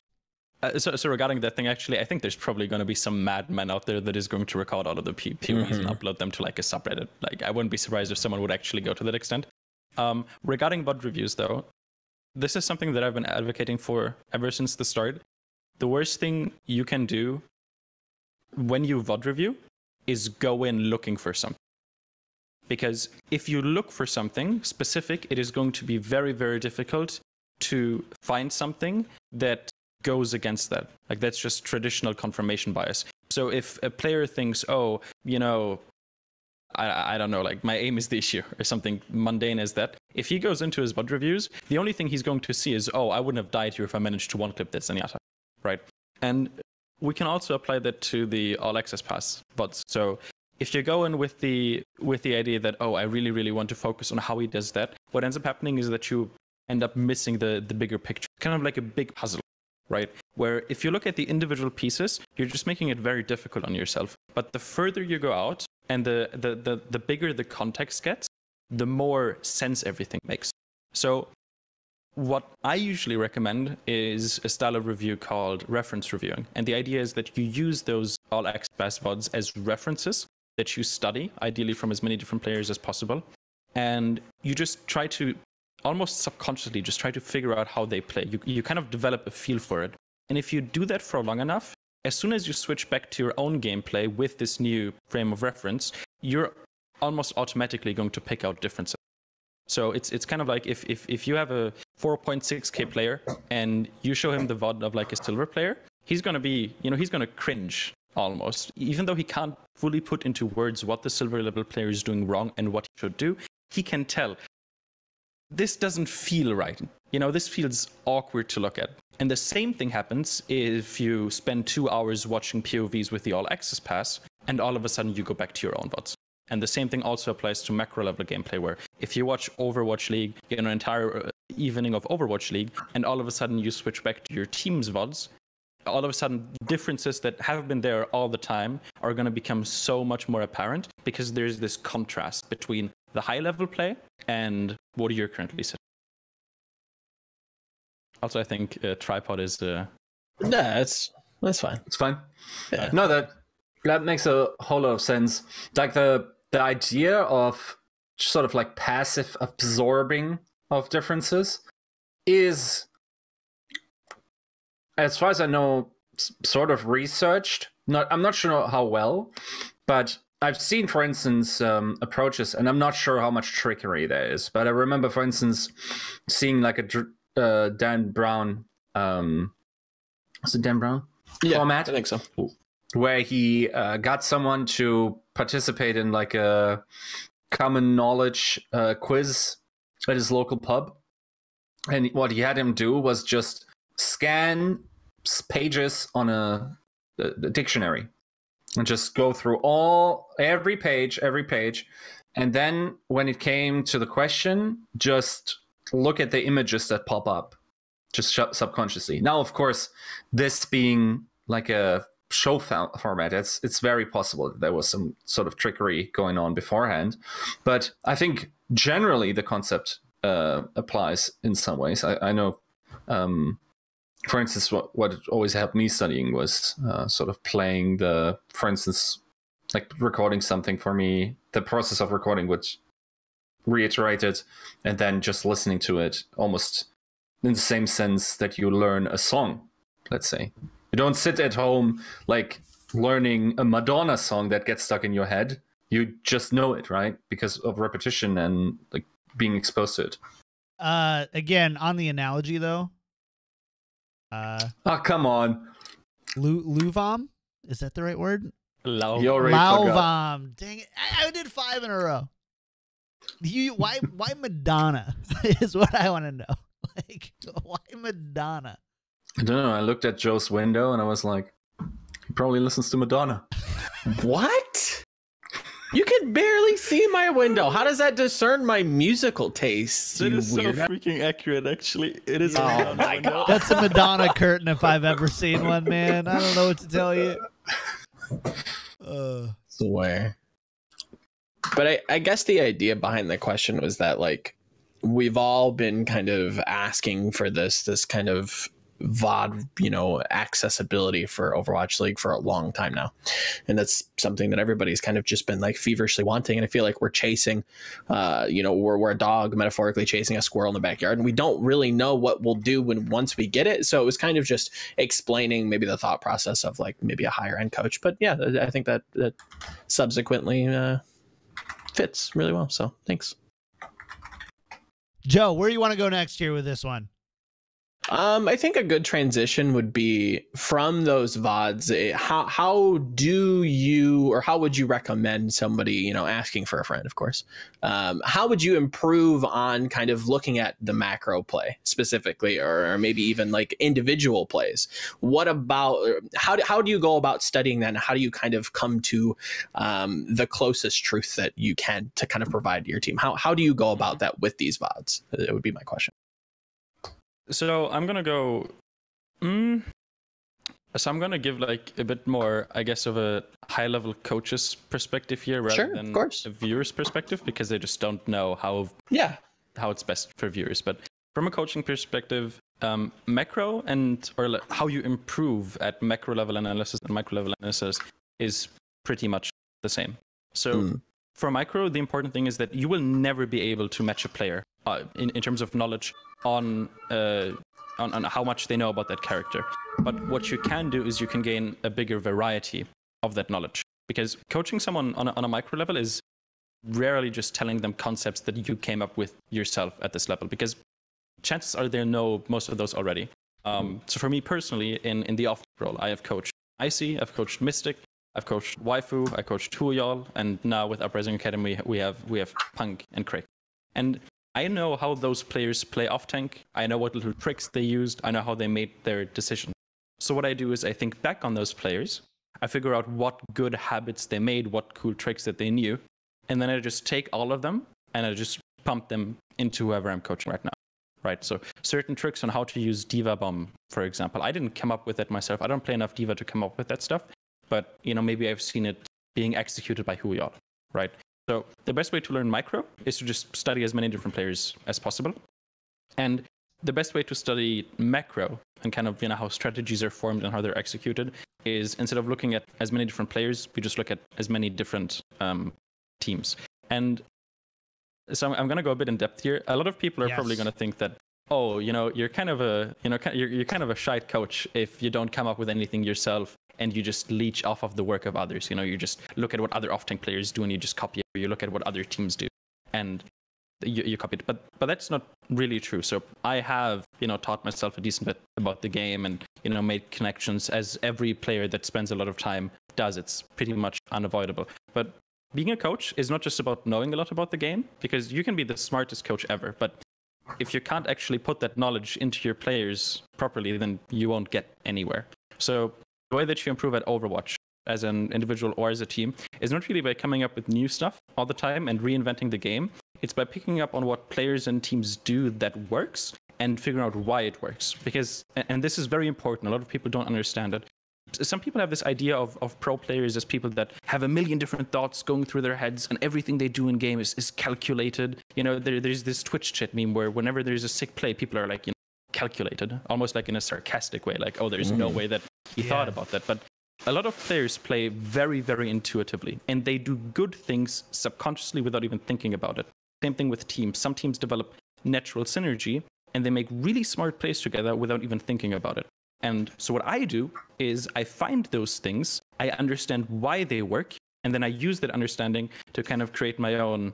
so regarding that thing, actually, I think there's probably going to be some madman out there that is going to record all of the POVs and upload them to like a subreddit. Like, I wouldn't be surprised if someone would actually go to that extent. Regarding VOD reviews, though, this is something that I've been advocating for ever since the start. The worst thing you can do when you VOD review is go in looking for something. Because if you look for something specific, it is going to be very, very difficult to find something that goes against that. Like, that's just traditional confirmation bias. So if a player thinks, I don't know, like my aim is the issue or something mundane as that, if he goes into his VOD reviews, the only thing he's going to see is, I wouldn't have died here if I managed to one-clip this Zenyatta, right? And we can also apply that to the All Access Pass VODs. So if you go in with the idea that, I really, really want to focus on how he does that, what ends up happening is that you end up missing the bigger picture, kind of like a big puzzle, right? Where if you look at the individual pieces, you're just making it very difficult on yourself. But the further you go out and the bigger the context gets, the more sense everything makes. So what I usually recommend is a style of review called reference reviewing. And the idea is that you use those all access pass VODs as references that you study, ideally from as many different players as possible. And you just try to, almost subconsciously, just try to figure out how they play. You kind of develop a feel for it. And if you do that for long enough, as soon as you switch back to your own gameplay with this new frame of reference, you're almost automatically going to pick out differences. So it's kind of like if you have a 4.6k player and you show him the VOD of like a silver player, he's going to be, he's going to cringe almost. Even though he can't fully put into words what the silver level player is doing wrong and what he should do, he can tell, this doesn't feel right. This feels awkward to look at. And the same thing happens if you spend 2 hours watching POVs with the All Access Pass, and all of a sudden you go back to your own VODs. And the same thing also applies to macro level gameplay, where if you watch Overwatch League, an entire evening of Overwatch League, and all of a sudden you switch back to your team's VODs, all of a sudden differences that have been there all the time are going to become so much more apparent, because there's this contrast between the high level play and what you're currently setting. Also, I think tripod is the... No, that's fine. It's fine. Yeah. No, that makes a whole lot of sense. Like the idea of sort of like passive absorbing of differences is, as far as I know, sort of researched. I'm not sure how well, but I've seen, for instance, approaches, and I'm not sure how much trickery there is. But I remember, for instance, seeing like a Dan Brown, is it Dan Brown? Yeah, format? I think so. Where he got someone to participate in like a common knowledge quiz at his local pub. And what he had him do was just scan pages on a dictionary and just go through every page. And then when it came to the question, just look at the images that pop up, just subconsciously. Now, of course, this being like a show format, it's very possible that there was some sort of trickery going on beforehand. But I think generally the concept applies in some ways. I know, for instance, what always helped me studying was sort of playing for instance, like recording something for me. The process of recording would reiterate it, and then just listening to it almost in the same sense that you learn a song, let's say. You don't sit at home like learning a Madonna song that gets stuck in your head. You just know it, right? Because of repetition and like being exposed to it. Again, on the analogy though. Oh, come on. Luvam? Is that the right word? You already forgot. Lauvam. Dang it. I did 5 in a row. Why Madonna is what I want to know. Like, why Madonna? I don't know. I looked at Joe's window and I was like, he probably listens to Madonna. What? You can barely see my window. How does that discern my musical tastes? That is so freaking accurate, actually. It is. Oh my god. That's a Madonna curtain if I've ever seen one, man. I don't know what to tell you. Swear. But I guess the idea behind the question was that, like, we've all been kind of asking for this kind of VOD, accessibility for Overwatch League for a long time now. And that's something that everybody's kind of just been like feverishly wanting. And I feel like we're chasing, we're a dog metaphorically chasing a squirrel in the backyard, and we don't really know what we'll do once we get it. So it was kind of just explaining maybe the thought process of like maybe a higher end coach. But yeah, I think that subsequently fits really well. So thanks. Joe, where do you want to go next here with this one? I think a good transition would be from those VODs. How would you recommend somebody, asking for a friend, of course, how would you improve on kind of looking at the macro play specifically, or maybe even like individual plays? What about, how do you go about studying that? And how do you kind of come to the closest truth that you can to kind of provide to your team? How do you go about that with these VODs? It would be my question. So I'm gonna go. So I'm gonna give like a bit more, I guess, of a high-level coach's perspective here, rather than a viewer's perspective, because they just don't know how it's best for viewers. But from a coaching perspective, macro or how you improve at macro level analysis and micro level analysis is pretty much the same. So for micro, the important thing is that you will never be able to match a player in terms of knowledge on how much they know about that character. But what you can do is you can gain a bigger variety of that knowledge. Because coaching someone on a micro level is rarely just telling them concepts that you came up with yourself at this level, because chances are they know most of those already. So for me personally, in the off role, I have coached Icy, I've coached Mystic, I've coached Waifu, I coached Huyol, and now with Uprising Academy we have Punk and Craig. And I know how those players play off tank. I know what little tricks they used. I know how they made their decisions. So what I do is I think back on those players. I figure out what good habits they made, what cool tricks that they knew, and then I just take all of them and I just pump them into whoever I'm coaching right now. Right, so certain tricks on how to use Diva Bomb, for example. I didn't come up with it myself. I don't play enough Diva to come up with that stuff. But, maybe I've seen it being executed by Huyol, right? So the best way to learn micro is to just study as many different players as possible. And the best way to study macro and kind of, how strategies are formed and how they're executed is, instead of looking at as many different players, we just look at as many different teams. And so I'm going to go a bit in depth here. A lot of people are probably going to think that, you're kind of a shy coach if you don't come up with anything yourself and you just leech off of the work of others. You just look at what other off-tank players do and you just copy it. Or you look at what other teams do and you copy it. But that's not really true. So I have, taught myself a decent bit about the game and, made connections, as every player that spends a lot of time does. It's pretty much unavoidable. But being a coach is not just about knowing a lot about the game, because you can be the smartest coach ever, but if you can't actually put that knowledge into your players properly, then you won't get anywhere. So the way that you improve at Overwatch as an individual or as a team is not really by coming up with new stuff all the time and reinventing the game. It's by picking up on what players and teams do that works and figuring out why it works. Because, and this is very important, a lot of people don't understand it. Some people have this idea of pro players as people that have a million different thoughts going through their heads, and everything they do in game is calculated. There's this Twitch chat meme where whenever there's a sick play, people are like, calculated, almost like in a sarcastic way, like, oh, there's no way that he thought about that. But a lot of players play very, very intuitively, and they do good things subconsciously without even thinking about it. Same thing with teams. Some teams develop natural synergy, and they make really smart plays together without even thinking about it. And so what I do is I find those things, I understand why they work, and then I use that understanding to kind of create my own,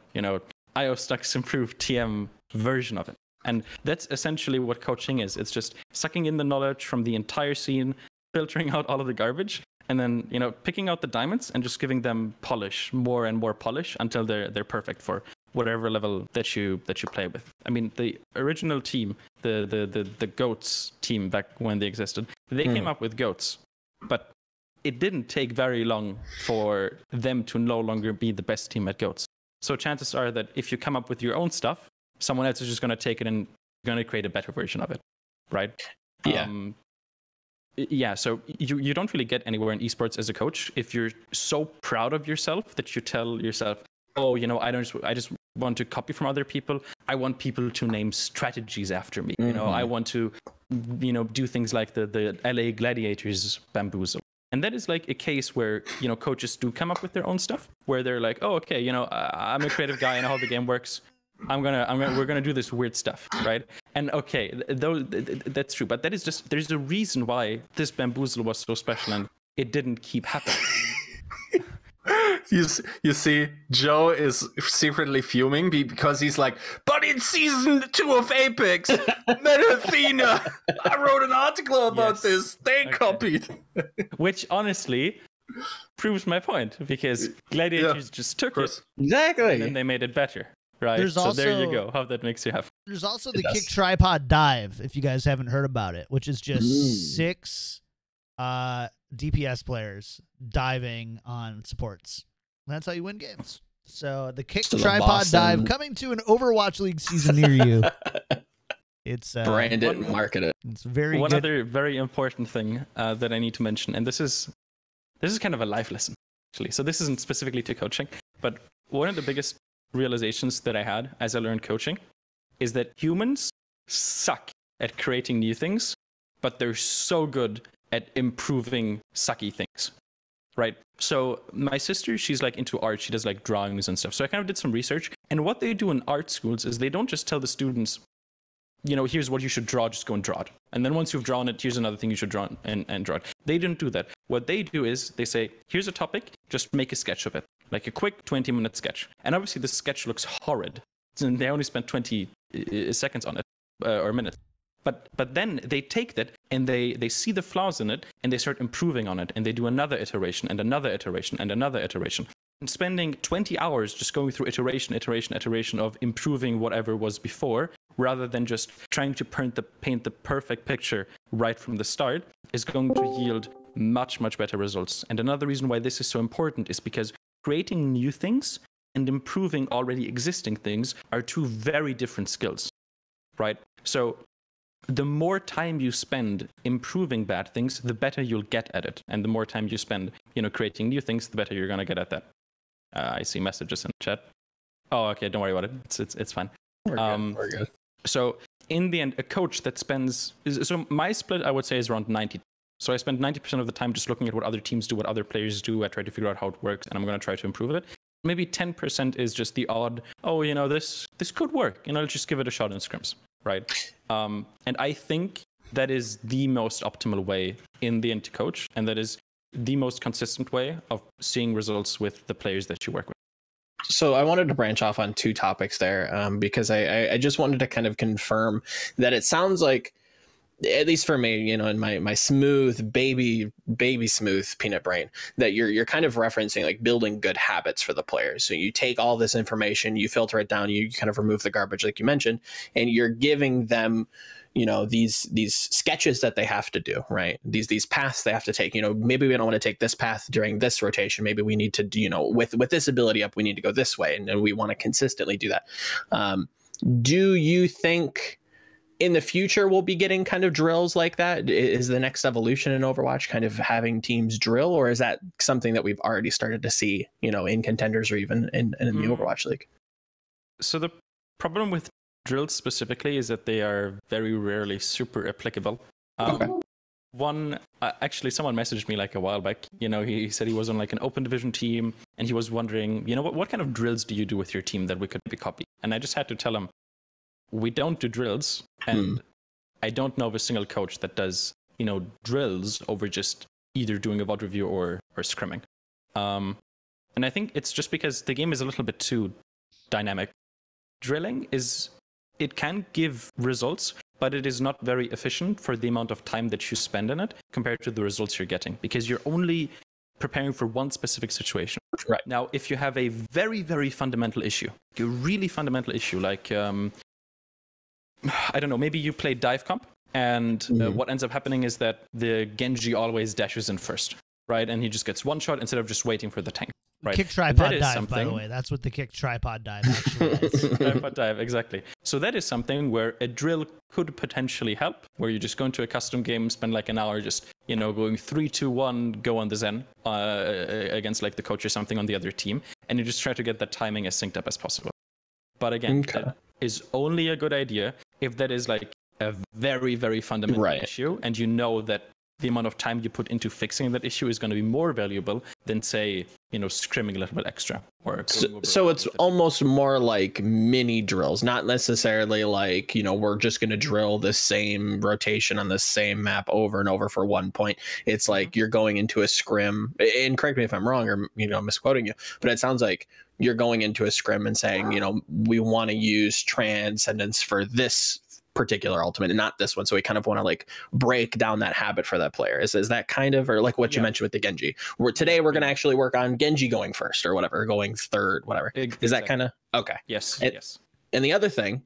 ioStux improved TM version of it. And that's essentially what coaching is. It's just sucking in the knowledge from the entire scene, filtering out all of the garbage, and then, picking out the diamonds and just giving them polish, more and more polish, until they're perfect for whatever level that you play with. I mean, the original team, the goats team back when they existed, they came up with goats, but it didn't take very long for them to no longer be the best team at goats. So chances are that if you come up with your own stuff, someone else is just going to take it and going to create a better version of it, right? Yeah. So you don't really get anywhere in esports as a coach if you're so proud of yourself that you tell yourself, oh, I just want to copy from other people. I want people to name strategies after me. I want to, do things like the LA Gladiators bamboozle. And that is like a case where, coaches do come up with their own stuff, where they're like, oh, okay, I'm a creative guy, I know how the game works. We're gonna do this weird stuff, right? And okay, that's true, but that is just, there's a reason why this bamboozle was so special and it didn't keep happening. You see, Joe is secretly fuming because he's like, but in season 2 of Apex, Metathena, I wrote an article about this. They copied. Which honestly proves my point, because Gladiators just took it. Exactly. And then they made it better. Right. There you go. How that makes you happy. There's also the KickedTripod dive, if you guys haven't heard about it, which is just 6 DPS players diving on supports. That's how you win games. So the KickedTripod dive coming to an Overwatch League season near you. It's brand it and market it. It's very one good. Other very important thing that I need to mention, and this is kind of a life lesson actually. So this isn't specifically to coaching, but one of the biggest realizations that I had as I learned coaching is that humans suck at creating new things, but they're so good at improving sucky things. right? So my sister, she's like into art. She does like drawings and stuff. So I kind of did some research. And what they do in art schools is they don't just tell the students, you know, here's what you should draw, just go and draw it. And then once you've drawn it, here's another thing you should draw and draw it. They didn't do that. What they do is they say, here's a topic, just make a sketch of it. Like a quick 20-minute sketch. And obviously the sketch looks horrid. And they only spent 20 seconds on it, or minutes. But then they take that and they see the flaws in it and they start improving on it. And they do another iteration and another iteration and another iteration. And spending 20 hours just going through iteration of improving whatever was before, rather than just trying to paint the perfect picture right from the start, is going to yield much, much better results. And another reason why this is so important is because creating new things and improving already existing things are two very different skills, right? So the more time you spend improving bad things, the better you'll get at it. And the more time you spend, you know, creating new things, the better you're going to get at that. I see messages in the chat. Oh, okay. Don't worry about it. It's fine. We're good. So in the end, a coach that spends... So my split, I would say, is around 90. So I spend 90% of the time just looking at what other teams do, what other players do. I try to figure out how it works, and I'm going to try to improve it. Maybe 10% is just the odd, oh, you know, this could work. You know, let's just give it a shot in scrims, right? And I think that is the most optimal way in the end to coach, and that is the most consistent way of seeing results with the players that you work with. So I wanted to branch off on two topics there, because I just wanted to kind of confirm that it sounds like, at least for me, you know, in my smooth baby smooth peanut brain, that you're kind of referencing like building good habits for the players. So you take all this information, you filter it down, you kind of remove the garbage like you mentioned, and you're giving them, you know, these sketches that they have to do, right? These paths they have to take. You know, maybe we don't want to take this path during this rotation. Maybe we need to, you know, with this ability up, we need to go this way, and we want to consistently do that. Do you think in the future we'll be getting kind of drills like that? Is the next evolution in Overwatch kind of having teams drill, or is that something that we've already started to see, you know, in contenders or even in the Overwatch League? So the problem with drills specifically is that they are very rarely super applicable. Okay. One, actually, someone messaged me like a while back. You know, he said he was on like an open division team, and he was wondering, you know, what kind of drills do you do with your team that we could be copied? And I just had to tell him, we don't do drills, and I don't know of a single coach that does, you know, drills over just either doing a VOD review or scrimming. And I think it's just because the game is a little bit too dynamic. Drilling it can give results, but it is not very efficient for the amount of time that you spend in it compared to the results you're getting, because you're only preparing for one specific situation. Right. Now, if you have a very, very fundamental issue, a really fundamental issue, like, I don't know, maybe you play dive comp, and what ends up happening is that the Genji always dashes in first, right? And he just gets one shot instead of just waiting for the tank. Right. KickedTripod dive, by the way. That's what the KickedTripod dive actually is. Tripod dive, exactly. So that is something where a drill could potentially help, where you just go into a custom game, spend like an hour just, you know, going 3, 2, 1, go on the Zen against like the coach or something on the other team, and you just try to get that timing as synced up as possible. But again, that is only a good idea if that is like a very, very fundamental issue, and you know that the amount of time you put into fixing that issue is going to be more valuable than, say, you know, scrimming a little bit extra. Or so it's almost more like mini drills, not necessarily like, you know, we're just going to drill the same rotation on the same map over and over for 1 point. It's like you're going into a scrim, and correct me if I'm wrong or, you know, misquoting you, but it sounds like you're going into a scrim and saying, you know, we want to use Transcendence for this particular ultimate and not this one, so we kind of want to like break down that habit for that player. Is that kind of, or like what you mentioned with the Genji, where today we're going to actually work on Genji going first or whatever, going third, whatever. Is that kind of okay? Yes. Yes. And the other thing,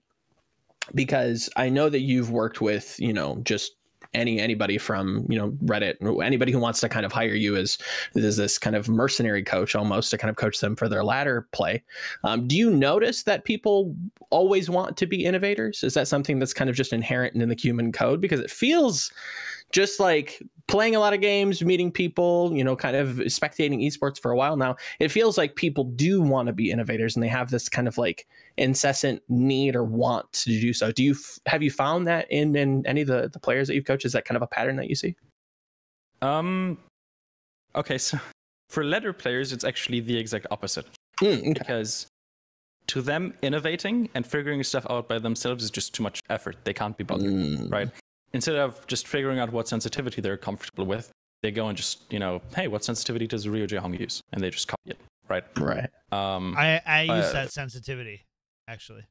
because I know that you've worked with, you know, just anybody from, you know, Reddit, anybody who wants to kind of hire you as this kind of mercenary coach almost to kind of coach them for their ladder play. Do you notice that people always want to be innovators? Is that something that's kind of just inherent in the human code? Because it feels just like playing a lot of games, meeting people, you know, kind of spectating esports for a while now, it feels like people do want to be innovators and they have this kind of like incessant need or want to do so. Have you found that in any of the players that you've coached? Is that kind of a pattern that you see? Okay, so For ladder players, it's actually the exact opposite. Okay. Because to them, innovating and figuring stuff out by themselves is just too much effort. They can't be bothered, right? Instead of just figuring out what sensitivity they're comfortable with, they go and just, hey, what sensitivity does Ryo Jae-hong use? And they just copy it, right? Right. I use that sensitivity, actually.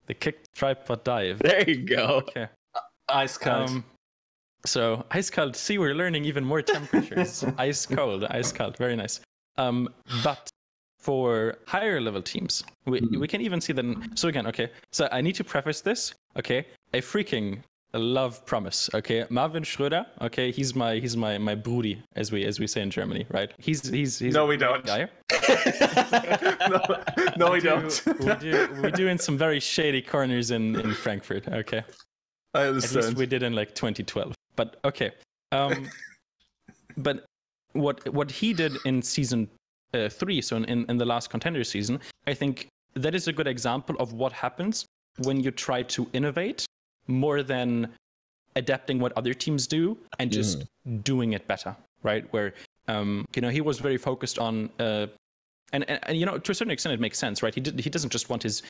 The KickedTripod dive. There you go. Okay. Ice cold. So ice cold. See, we're learning even more temperatures. Ice cold. Very nice. But for higher level teams, we can even see that. So again, okay. So I need to preface this. Okay, I freaking love Promise. Okay, Marvin Schröder. Okay, he's my broody, as we say in Germany, right? He's no, we don't. Guy. no, we don't. We do in some very shady corners in Frankfurt. Okay, I understand. At least we did in like 2012. But okay, but what he did in season 3, so in the last contender season, I think that is a good example of what happens when you try to innovate more than adapting what other teams do and just doing it better, right? Where he was very focused on and to a certain extent it makes sense, right? He doesn't just want his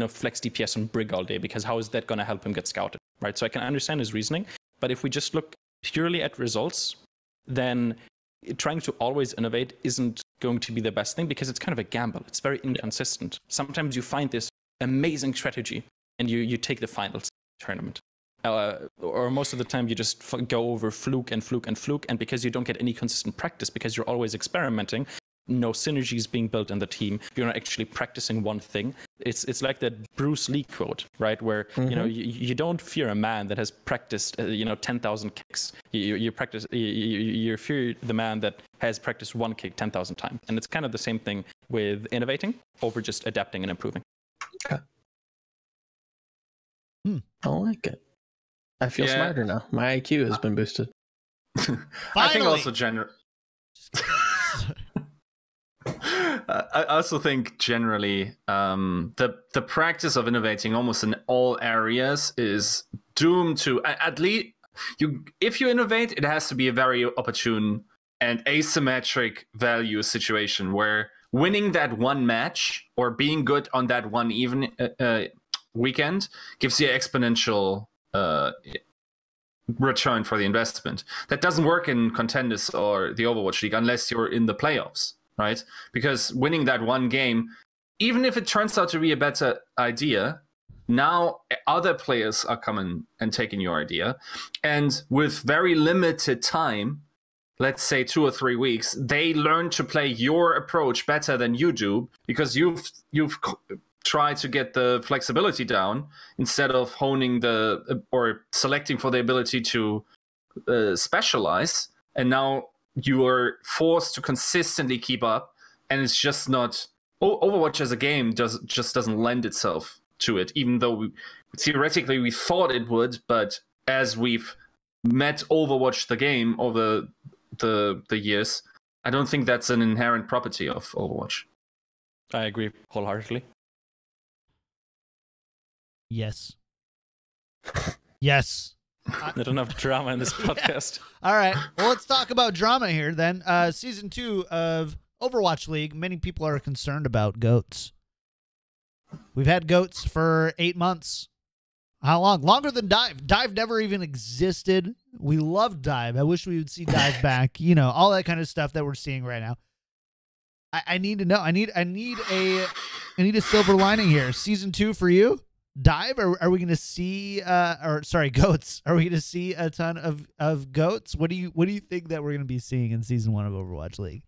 flex DPS on Brig all day, because how is that going to help him get scouted, right? So I can understand his reasoning, but if we just look purely at results, then trying to always innovate isn't going to be the best thing, because it's kind of a gamble. It's very inconsistent. Sometimes you find this amazing strategy and you take the finals tournament. Or most of the time you just go over fluke, and because you don't get any consistent practice, because you're always experimenting, no synergies being built in the team, you're not actually practicing one thing. It's like that Bruce Lee quote, right? Where you don't fear a man that has practiced 10,000 kicks. You fear the man that has practiced one kick 10,000 times. And it's kind of the same thing with innovating over just adapting and improving. Okay. I like it. I feel smarter now. My IQ has been boosted. I think also I also think generally the practice of innovating almost in all areas is doomed to, at least if you innovate, it has to be a very opportune and asymmetric value situation where winning that one match or being good on that one weekend gives you exponential return for the investment. That doesn't work in Contenders or the Overwatch League unless you're in the playoffs, right? Because winning that one game, even if it turns out to be a better idea, now other players are coming and taking your idea, and with very limited time, let's say 2 or 3 weeks, they learn to play your approach better than you do, because you've try to get the flexibility down instead of honing or selecting for the ability to specialize. And now you are forced to consistently keep up, and it's just not. Overwatch as a game just doesn't lend itself to it, even though theoretically we thought it would. But as we've met Overwatch the game over the years, I don't think that's an inherent property of Overwatch. I agree wholeheartedly. Yes. Yes. Not enough drama in this podcast. Yeah. All right. Well, let's talk about drama here then. Season 2 of Overwatch League. Many people are concerned about goats. We've had goats for 8 months. How long? Longer than Dive. Dive never even existed. We love Dive. I wish we would see Dive back. All that kind of stuff that we're seeing right now. I need to know. I need a silver lining here. Season 2 for you? Dive? Are we going to see goats? Are we going to see a ton of goats? What do you think that we're going to be seeing in season 1 of Overwatch League?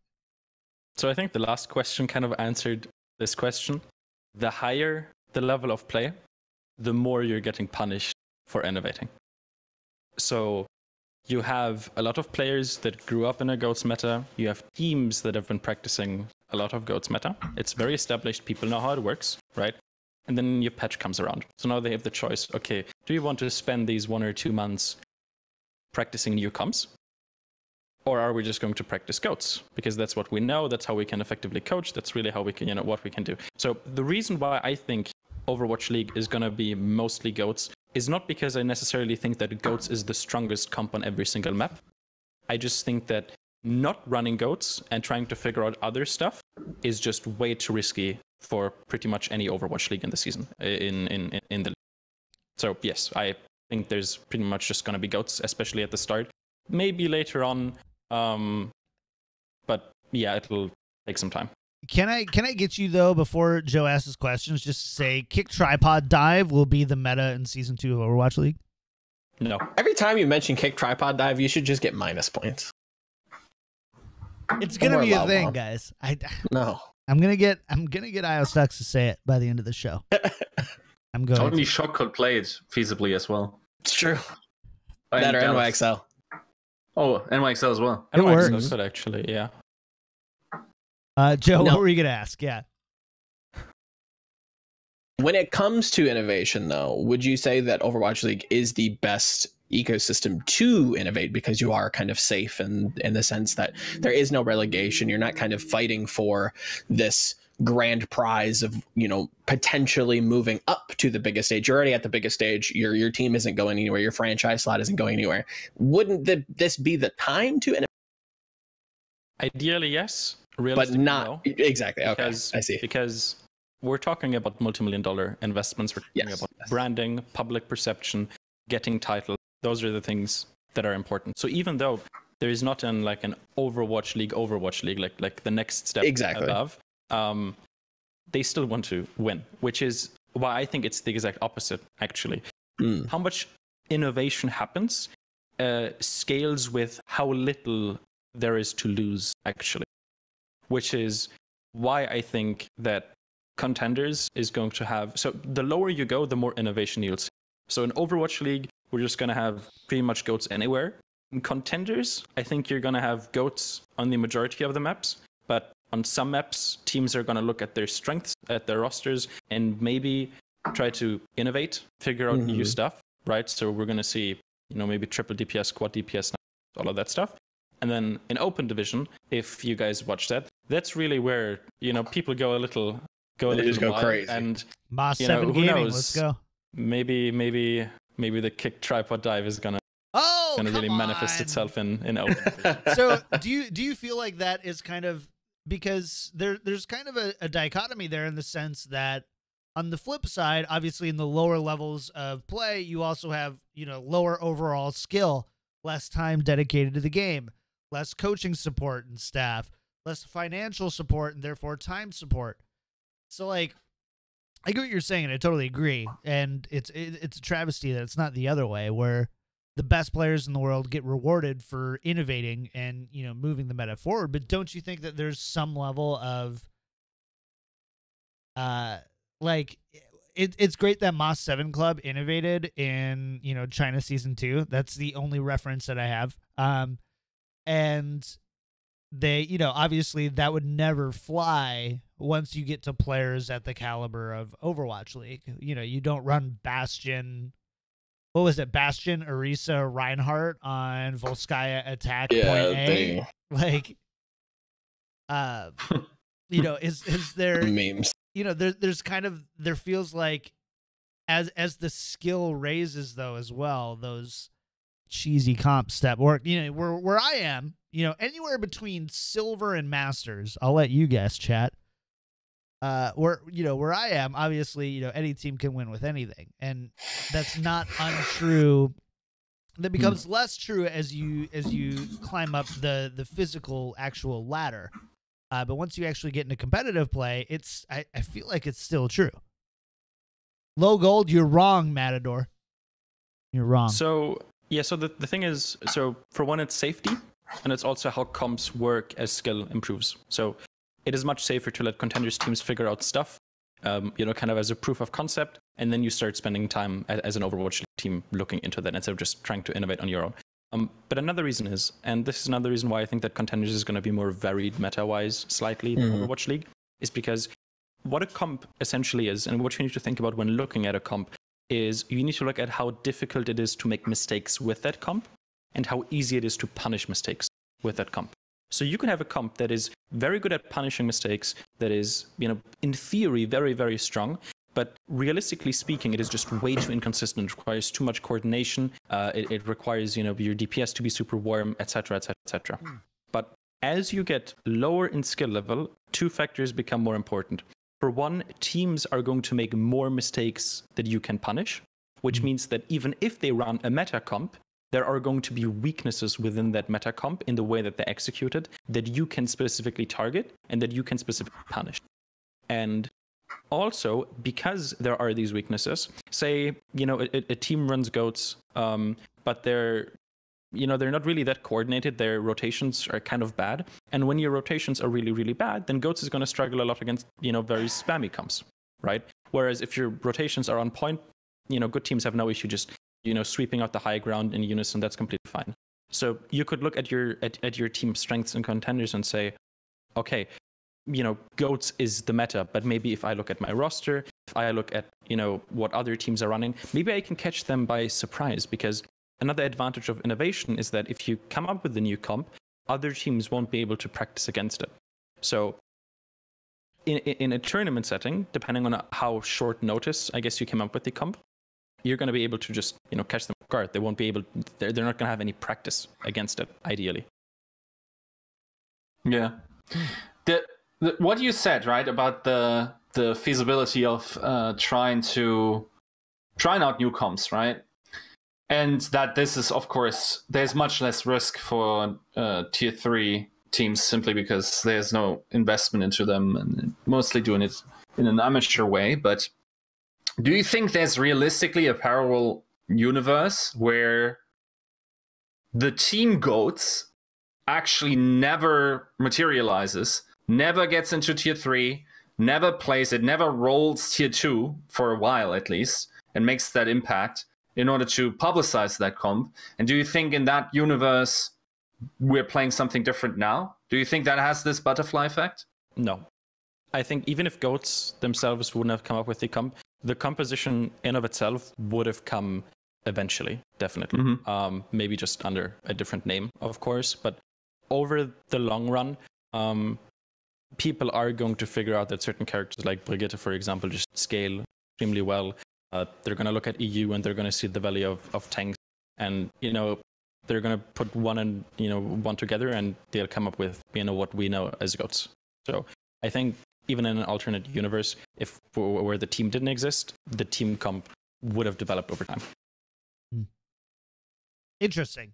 So I think the last question kind of answered this question. The higher the level of play, the more you're getting punished for innovating. So you have a lot of players that grew up in a goats meta. You have teams that have been practicing a lot of goats meta. It's very established. People know how it works, right? And then your patch comes around. So now they have the choice. Okay, do you want to spend these 1 or 2 months practicing new comps? Or are we just going to practice goats? Because that's what we know. That's how we can effectively coach. That's really how we can, what we can do. So the reason why I think Overwatch League is going to be mostly goats is not because I necessarily think that goats is the strongest comp on every single map. I just think that not running goats and trying to figure out other stuff is just way too risky for pretty much any Overwatch league in the season in the league. So yes, I think there's pretty much just going to be goats, especially at the start. Maybe later on, but yeah, it'll take some time. Can I get you though, before Joe asks his questions, just to say KickedTripod dive will be the meta in season 2 of Overwatch League? No. Every time you mention KickedTripod dive, you should just get minus points. It's gonna be a thing, guys. No. I'm gonna get ioStux to say it by the end of the show. I'm going. Only Shock could play it feasibly as well. It's true. That or NYXL. Oh, NYXL as well. It works. Could actually, yeah. Joe, what were you gonna ask? Yeah. When it comes to innovation, though, would you say that Overwatch League is the best ecosystem to innovate because you are kind of safe in the sense that there is no relegation? You're not kind of fighting for this grand prize of, you know, potentially moving up to the biggest stage. You're already at the biggest stage. Your team isn't going anywhere. Your franchise slot isn't going anywhere. Wouldn't this be the time to innovate? Ideally, yes. But not no. Exactly. Okay, because, I see. Because we're talking about multi-million-dollar investments. We're talking about branding, public perception, getting titles. Those are the things that are important. So even though there is not an Overwatch League, like the next step above, they still want to win, which is why I think it's the exact opposite, actually. How much innovation happens scales with how little there is to lose, actually, which is why I think that Contenders is going to have, so the lower you go, the more innovation you'll see. So in Overwatch League, we're just going to have pretty much goats anywhere. In Contenders, I think you're going to have goats on the majority of the maps, but on some maps, teams are going to look at their strengths, at their rosters, and maybe try to innovate, figure out new stuff, right? So we're going to see, maybe triple DPS, quad DPS, all of that stuff. And then in Open Division, if you guys watch that, that's really where, people go a little crazy. And Moss 7 Gaming, let's go. Maybe the KickedTripod dive is gonna really manifest itself in Open Division. So do you feel like that is kind of, because there's kind of a dichotomy there in the sense that on the flip side, obviously in the lower levels of play, you also have, lower overall skill, less time dedicated to the game, less coaching support and staff, less financial support, and therefore time support. So, I get what you're saying, and I totally agree. And it's a travesty that it's not the other way, where the best players in the world get rewarded for innovating and, moving the meta forward. But don't you think that there's some level of, it's great that Moss 7 Club innovated in, China Season 2. That's the only reference that I have. And they, obviously that would never fly once you get to players at the caliber of Overwatch League. You don't run Bastion. What was it? Bastion, Orisa, Reinhardt on Volskaya attack point A. Is there memes? There's kind of, there feels like as the skill raises though as well, those cheesy comp step work. Where I am, anywhere between silver and masters. I'll let you guess, chat. Where I am, obviously, any team can win with anything, and that's not untrue. That becomes less true as you climb up the physical actual ladder. But once you actually get into competitive play, I feel like it's still true. Low gold, you're wrong, Matador. You're wrong. So the thing is, for one, it's safety, and it's also how comps work as skill improves. So it is much safer to let Contenders teams figure out stuff, kind of as a proof of concept, and then you start spending time as an Overwatch team looking into that instead of just trying to innovate on your own. But another reason is, and this is another reason why I think that Contenders is going to be more varied meta-wise slightly than Overwatch League, is because what a comp essentially is, and what you need to think about when looking at a comp, is you need to look at how difficult it is to make mistakes with that comp and how easy it is to punish mistakes with that comp. So you can have a comp that is very good at punishing mistakes, that is, in theory, very, very strong, But realistically speaking, it is just way too inconsistent. It requires too much coordination. It requires, your DPS to be super warm, etc., etc., etc. But as you get lower in skill level, two factors become more important. For one, teams are going to make more mistakes that you can punish, which means that even if they run a meta comp, there are going to be weaknesses within that meta comp in the way that they execute it that you can specifically target and that you can specifically punish. And also, because there are these weaknesses, say, a team runs goats, but they're not really that coordinated. Their rotations are kind of bad. And when your rotations are really, really bad, then goats is going to struggle a lot against, very spammy comps, right? Whereas if your rotations are on point, good teams have no issue just, sweeping out the high ground in unison. That's completely fine. So you could look at your team's strengths and contenders and say, okay, goats is the meta, but maybe if I look at my roster, if I look at, what other teams are running, maybe I can catch them by surprise, because another advantage of innovation is that if you come up with a new comp, other teams won't be able to practice against it. So in a tournament setting, depending on how short notice, I guess, you came up with the comp, you're going to be able to just, catch them off guard. They won't be able, they're not going to have any practice against it, ideally. Yeah. What you said, right, about the feasibility of trying out new comps, right? And that this is, of course, there's much less risk for tier 3 teams simply because there's no investment into them and mostly doing it in an amateur way. But do you think there's realistically a parallel universe where the team goats actually never materializes, never gets into tier 3, never plays it, never rolls tier 2 for a while at least, and makes that impact in order to publicize that comp? And do you think in that universe we're playing something different now? Do you think that has this butterfly effect? No. I think even if goats themselves wouldn't have come up with the composition in of itself would have come eventually, definitely. Mm-hmm. Maybe just under a different name, of course, but over the long run, people are going to figure out that certain characters like Brigitte, for example, just scale extremely well. They're going to look at EU and they're going to see the value of tanks, and they're going to put one together and they'll come up with what we know as goats. So I think even in an alternate universe, if where the team didn't exist, the team comp would have developed over time. Interesting.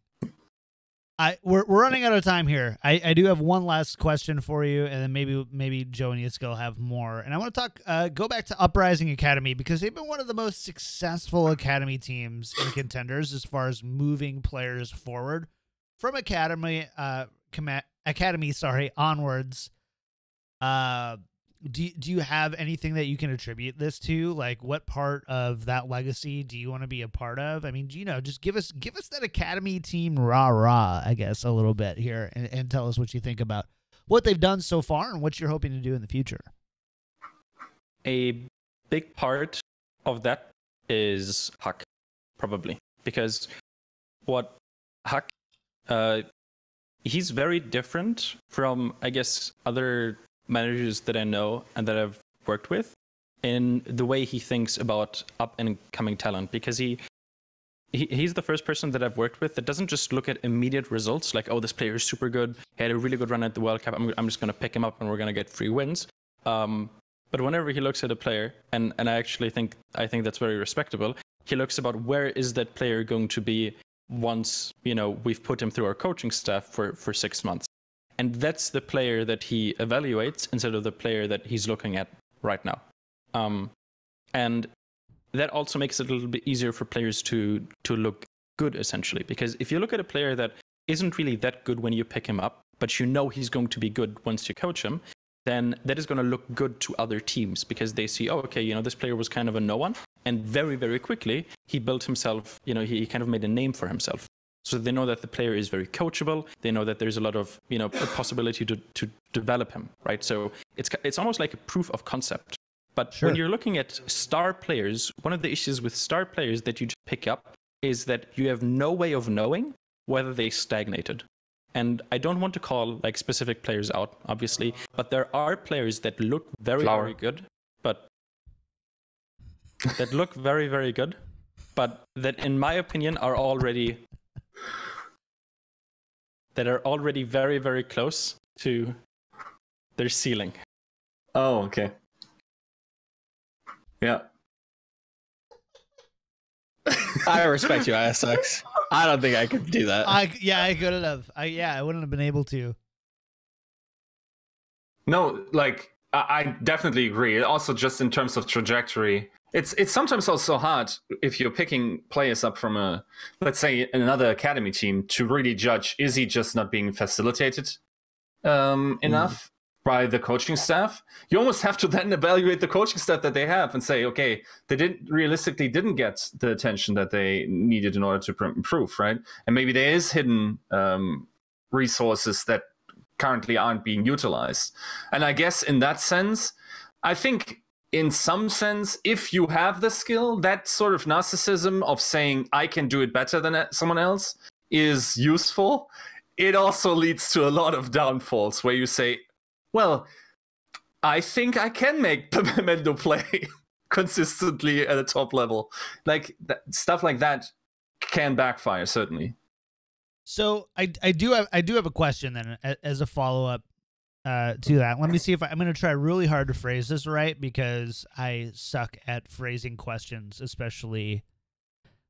We're running out of time here. I do have one last question for you, and then maybe Joe and Yiska will have more. And I want to talk, go back to Uprising Academy, because they've been one of the most successful academy teams in contenders as far as moving players forward from academy onwards. Do you have anything that you can attribute this to? Like, what part of that legacy do you want to be a part of? I mean, just give us that academy team rah, I guess, a little bit here, and tell us what you think about what they've done so far and what you're hoping to do in the future. A big part of that is Huck, probably, because what Huck, he's very different from, I guess, other managers that I know and that I've worked with in the way he thinks about up and coming talent, because he's the first person that I've worked with that doesn't just look at immediate results like, oh, this player is super good, he had a really good run at the World Cup, I'm just going to pick him up and we're going to get free wins. But whenever he looks at a player, and I think that's very respectable, he looks about where is that player going to be once we've put him through our coaching staff for 6 months. And that's the player that he evaluates instead of the player that he's looking at right now. And that also makes it a little bit easier for players to look good, essentially. Because if you look at a player that isn't really that good when you pick him up, but he's going to be good once you coach him, then that is going to look good to other teams, because they see, oh, okay, this player was kind of a no one. And very, very quickly, he built himself, he kind of made a name for himself. So they know that the player is very coachable. They know that there's a lot of, a possibility to develop him, right? So it's almost like a proof of concept. But when you're looking at star players, one of the issues with star players that you just pick up is that you have no way of knowing whether they stagnated. And I don't want to call like specific players out, obviously, but there are players that look very, very good, but that look very, very good, but that, in my opinion, are already very, very close to their ceiling. Oh, okay. Yeah. I respect you, ioStux. I don't think I could do that. I couldn't have. I wouldn't have been able to. No, like I definitely agree. Also, just in terms of trajectory, it's sometimes also hard if you're picking players up from let's say another academy team to really judge, is he just not being facilitated enough by the coaching staff? You almost have to then evaluate the coaching staff that they have and say, okay, they didn't get the attention that they needed in order to improve, right? And maybe there is hidden resources that currently aren't being utilized. And I guess in that sense, I think in some sense, if you have the skill, that sort of narcissism of saying I can do it better than someone else is useful. It also leads to a lot of downfalls where you say, well, I think I can make Pimento play consistently at a top level. Like stuff like that can backfire, certainly. So I do have a question then as a follow-up to that. Let me see if I'm going to try really hard to phrase this right, because I suck at phrasing questions, especially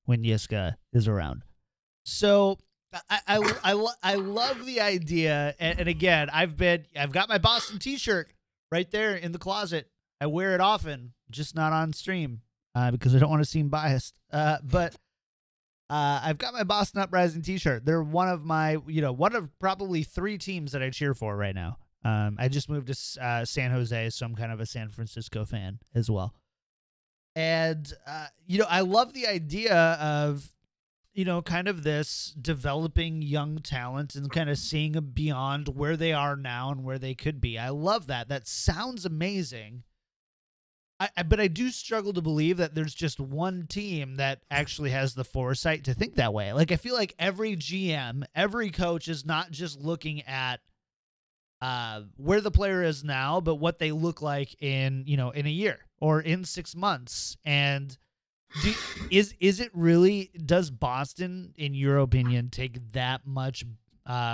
when Yiska is around. So I love the idea, and again, I've got my Boston t-shirt right there in the closet. I wear it often, just not on stream because I don't want to seem biased. But I've got my Boston Uprising t-shirt. They're one of my, one of probably 3 teams that I cheer for right now. I just moved to San Jose, so I'm kind of a San Francisco fan as well. And, I love the idea of, kind of this developing young talent and kind of seeing beyond where they are now and where they could be. I love that. That sounds amazing. But I do struggle to believe that there's just one team that actually has the foresight to think that way. Like, I feel like every GM, every coach is not just looking at where the player is now, but what they look like in a year or in 6 months. And is it really, does Boston, in your opinion, take that much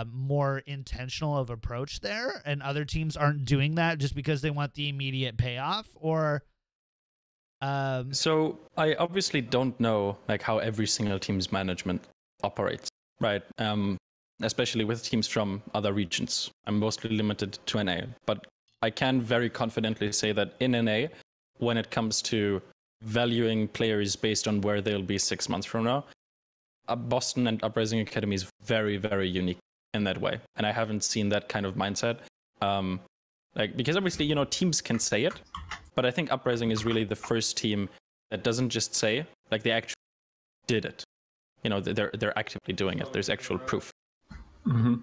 more intentional of approach there, and other teams aren't doing that just because they want the immediate payoff? Or so I obviously don't know like how every single team's management operates, right? Especially with teams from other regions. I'm mostly limited to NA, but I can very confidently say that in NA, when it comes to valuing players based on where they'll be 6 months from now, Boston and Uprising Academy is very, very unique in that way. And I haven't seen that kind of mindset. Because obviously, teams can say it, but I think Uprising is really the first team that doesn't just say, like, they actually did it. They're actively doing it. There's actual proof. Mm-hmm.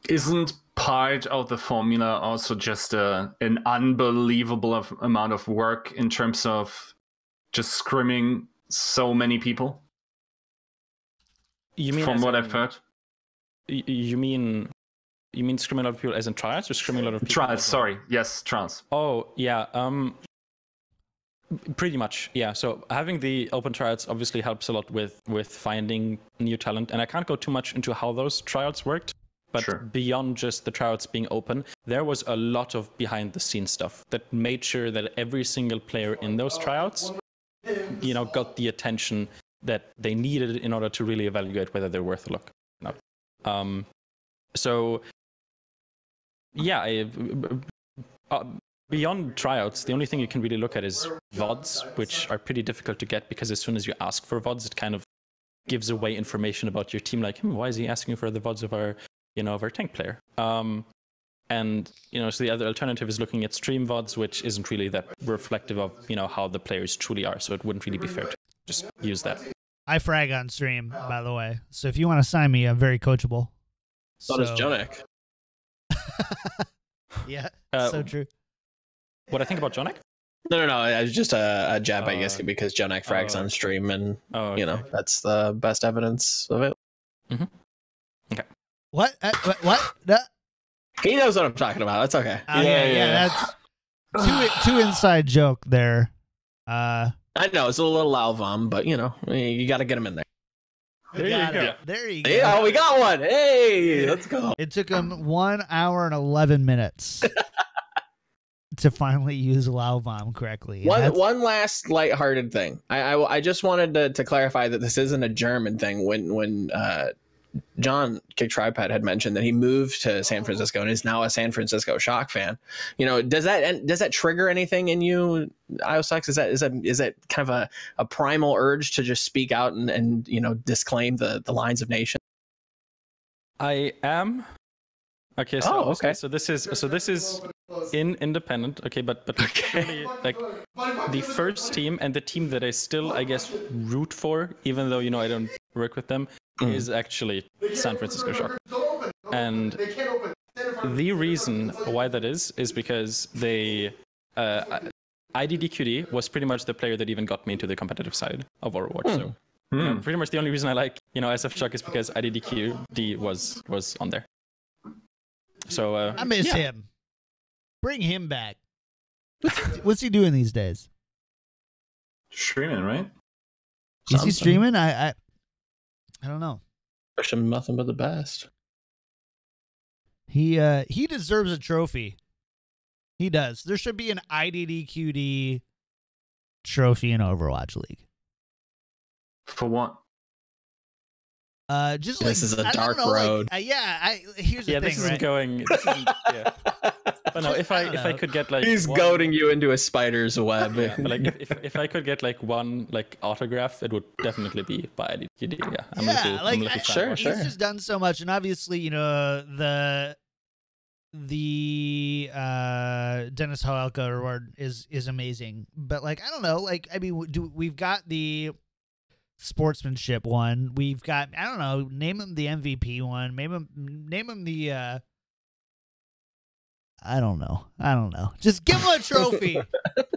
Isn't part of the formula also just an unbelievable amount of work in terms of just scrimming so many people? You mean from what I've heard? You mean scrimming a lot of people as in trials, or scrimming a lot of people? Trials, sorry. Yes, trials. Oh, yeah. Pretty much, yeah. So having the open trials obviously helps a lot with finding new talent. And I can't go too much into how those trials worked. But sure, beyond just the trials being open, there was a lot of behind-the-scenes stuff that made sure that every single player in those tryouts, got the attention that they needed in order to really evaluate whether they're worth a look or not. So, yeah, beyond tryouts, the only thing you can really look at is VODs, which are pretty difficult to get because as soon as you ask for VODs, it kind of gives away information about your team. Like, why is he asking for the VODs of our tank player? And so the other alternative is looking at stream VODs, which isn't really that reflective of how the players truly are. So it wouldn't really be fair to just use that. I frag on stream, by the way. So if you want to sign me, I'm very coachable. So does Jonik. Yeah, so true. What I think about Jonik? No. It was just a jab, I guess, because Jonik frags on stream, and that's the best evidence of it. Mm-hmm. Okay. What? What? No. He knows what I'm talking about. It's okay. Yeah. That's too inside joke there. Uh, I know it's a little Lauvam, but you know you got to get him in there. There you go. There you go. Yeah, we got one. Hey, let's go. It took him 1 hour and 11 minutes to finally use Lauvam correctly. One last lighthearted thing. I just wanted to clarify that this isn't a German thing. When John KickedTripod had mentioned that he moved to San Francisco and is now a San Francisco Shock fan, you know, does that trigger anything in you, ioStux? Is that kind of a primal urge to just speak out and you know disclaim the lines of nation? I am. Okay. So okay. So this is independent. Okay, but surely, like the first team and the team that I still, I guess, root for, even though, you know, I don't work with them, is actually San Francisco Shock. And the reason why that is because they IDDQD was pretty much the player that even got me into the competitive side of Overwatch. So you know, pretty much the only reason I like, you know, SF Shock is because IDDQD was on there. So I miss him. Bring him back. What's he doing these days? Streaming, right? Is he streaming? I don't know. Wish him nothing but the best. He deserves a trophy. He does. There should be an IDDQD trophy in Overwatch League. For what? Just this is a dark know, road. Like, here's the thing. This isn't going. Yeah. But no, if I could get like he's goading you into a spider's web. Yeah, but like if I could get like one like autograph, it would definitely be by IDDQD. Yeah, I'm a fan. Sure. He's just done so much, and obviously, you know, the Dennis Hoelka award is amazing. But like, I don't know, like, I mean, we've got the sportsmanship one. We've got, I don't know, name him the MVP one. Name him the I don't know. Just give him a trophy.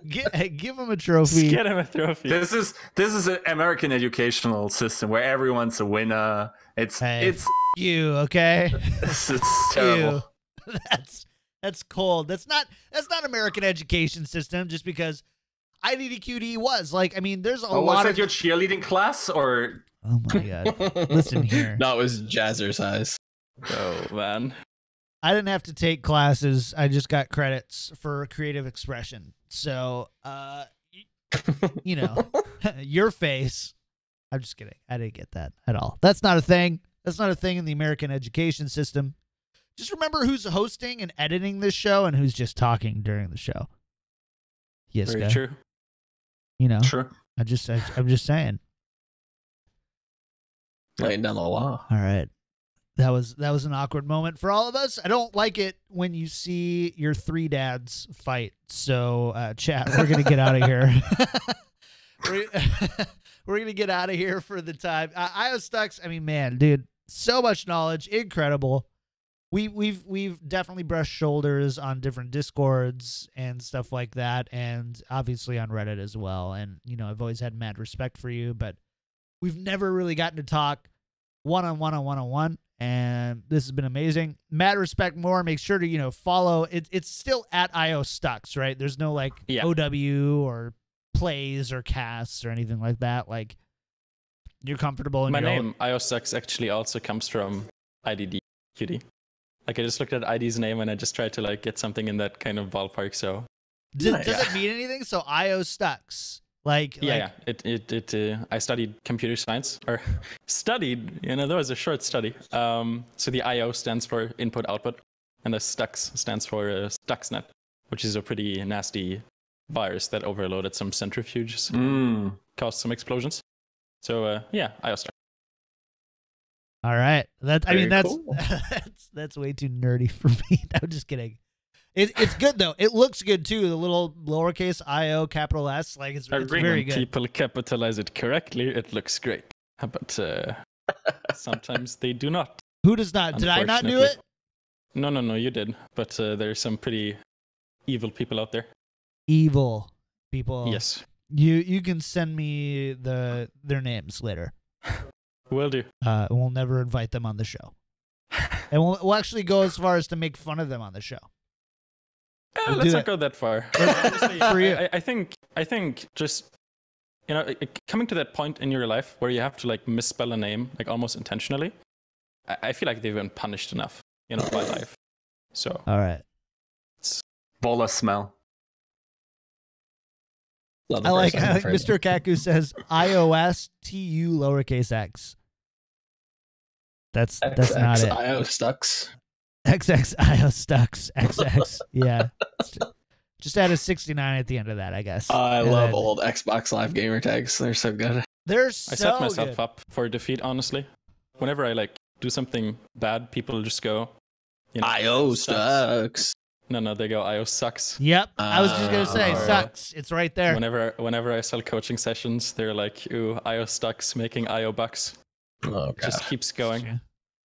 Give him a trophy. Just get him a trophy. This is an American educational system where everyone's a winner. It's you, okay? This is terrible. That's cold. That's not American education system just because IDDQD was. Like, I mean, there's a lot was of that your cheerleading class or oh my god. Listen here. No, it was jazzercise. Oh man. I didn't have to take classes. I just got credits for creative expression. So, you know, your face. I'm just kidding. I didn't get that at all. That's not a thing. That's not a thing in the American education system. Just remember who's hosting and editing this show and who's just talking during the show. Yiska. Very true. You know, sure. I'm just saying. Laying down the law. All right. That was an awkward moment for all of us. I don't like it when you see your three dads fight. So, chat, we're going to get out of here. We're going to get out of here for the time. ioStux, I mean, man, dude, so much knowledge. Incredible. We've definitely brushed shoulders on different Discords and stuff like that, and obviously on Reddit as well. And, you know, I've always had mad respect for you, but we've never really gotten to talk one-on-one. And this has been amazing. Mad respect more. Make sure to, you know, follow. It's still at ioStux, right? There's no like OW or plays or casts or anything like that. Like, you're comfortable in my your name ioStux actually also comes from IDDQD. Like, I just looked at ID's name and I just tried to like get something in that kind of ballpark. So does it mean anything? So ioStux. I studied computer science, or studied, you know, that was a short study. So the IO stands for input output, and the Stux stands for Stuxnet, which is a pretty nasty virus that overloaded some centrifuges, caused some explosions. So ioStux. All right, that's Cool. that's way too nerdy for me. I'm just kidding. It's good though. It looks good too. The little lowercase IO capital S, like it's very good. People capitalize it correctly, it looks great. But sometimes they do not. Who does not? Did I not do it? No, you did. But there's some pretty evil people out there. Evil people. Yes. You can send me their names later. Will do. We'll never invite them on the show, and we'll actually go as far as to make fun of them on the show. Let's not go that far. Honestly, For you. I think just coming to that point in your life where you have to like misspell a name like almost intentionally. I feel like they've been punished enough, by life. So. All right. Volamel. I like Mr. Kaku says ioSTU lowercase x. That's not it. ioStux. XX ioStux XX. Yeah. Just add a 69 at the end of that, I guess. I love old Xbox Live gamer tags. They're so good. They're so I set myself good. up for defeat, honestly. Whenever I like do something bad, people just go, ioStux. No, they go io sucks. Yep. I was just gonna say sucks. It's right there. Whenever I sell coaching sessions, they're like, ooh, ioStux making io bucks. Oh, just keeps going.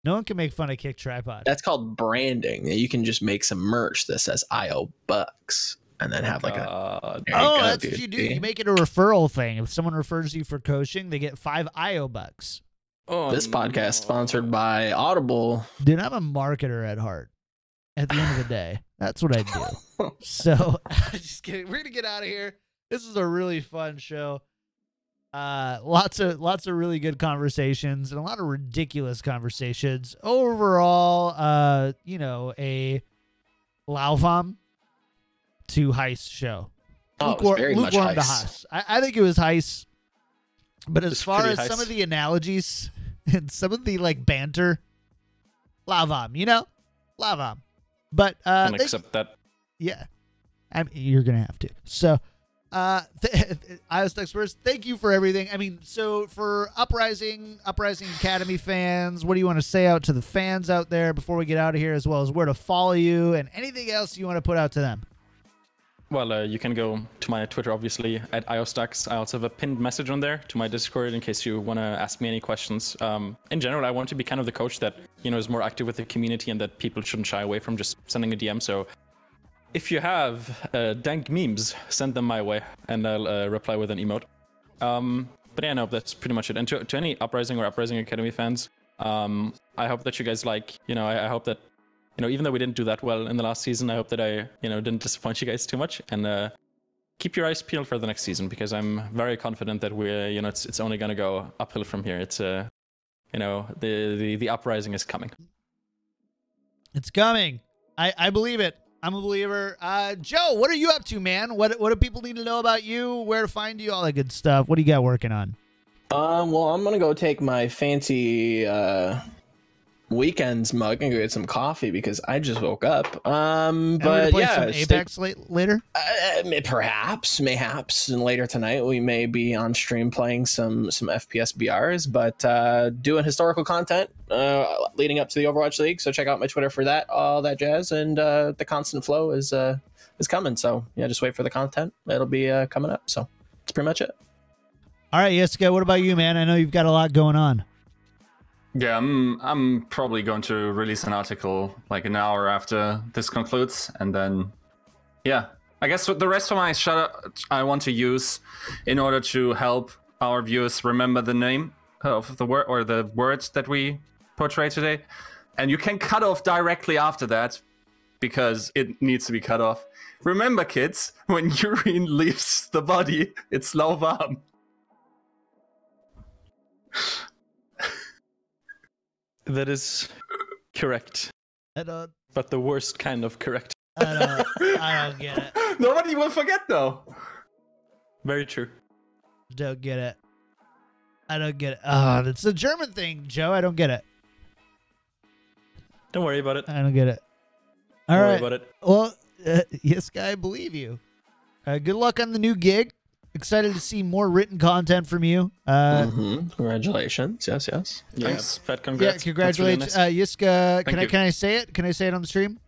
No one can make fun of KickedTripod. That's called branding. You can just make some merch that says io bucks and then have like a. That's what you do. You make it a referral thing. If someone refers you for coaching, they get 5 io bucks. Oh, this podcast sponsored by Audible. Dude, I'm a marketer at heart. At the end of the day, that's what I do. So, just kidding. We're gonna get out of here. This is a really fun show. Lots of really good conversations and a lot of ridiculous conversations. Overall, a Lauvam to Heist show. Oh, it was very much lukewarm to Heist. Heist. I think it was Heist. But as far as Heist. some of the analogies and some of the like banter, Lauvam, Lauvam. But I can accept that. yeah, you're gonna have to. So, ioStux first. Thank you for everything. I mean, so for Uprising Academy fans, what do you want to say out to the fans out there before we get out of here, as well as where to follow you and anything else you want to put out to them? Well, you can go to my Twitter, obviously, at ioStux. I also have a pinned message on there to my Discord in case you want to ask me any questions. In general, I want to be kind of the coach that, is more active with the community and that people shouldn't shy away from just sending a DM. So if you have dank memes, send them my way and I'll reply with an emote. But yeah, no, that's pretty much it. And to any Uprising or Uprising Academy fans, I hope that you guys I hope that even though we didn't do that well in the last season, I hope that I, didn't disappoint you guys too much. And keep your eyes peeled for the next season because I'm very confident that we're, it's only going to go uphill from here. It's, the Uprising is coming. It's coming. I believe it. I'm a believer. Joe, what are you up to, man? What do people need to know about you? Where to find you? All that good stuff. What do you got working on? Well, I'm gonna go take my fancy weekends mug and go get some coffee because I just woke up. But play yeah, some Apex later. Perhaps, mayhaps, and later tonight we may be on stream playing some FPS BRs, but doing historical content leading up to the Overwatch League. So check out my Twitter for that, all that jazz, and the constant flow is coming. So yeah, just wait for the content. It'll be coming up. So that's pretty much it. All right, Yiska, what about you, man? I know you've got a lot going on. Yeah, I'm probably going to release an article like an hour after this concludes, and then yeah, I guess the rest of my shout I want to use in order to help our viewers remember the name of the word or the words that we portray today, and you can cut off directly after that because it needs to be cut off. Remember, kids, when urine leaves the body, it's lauwarm. That is correct. But the worst kind of correct. I don't get it. Nobody will forget, though. Very true. Don't get it. I don't get it. Oh, it's a German thing, Joe. I don't get it. Don't worry about it. I don't get it. All Don't right. worry about it. Well, yes, I believe you. Good luck on the new gig. Excited to see more written content from you. Congratulations. Yes. Thanks. Fat congrats. Yeah, congratulations. Really nice. Yiska, Thank you. can I say it? Can I say it on the stream?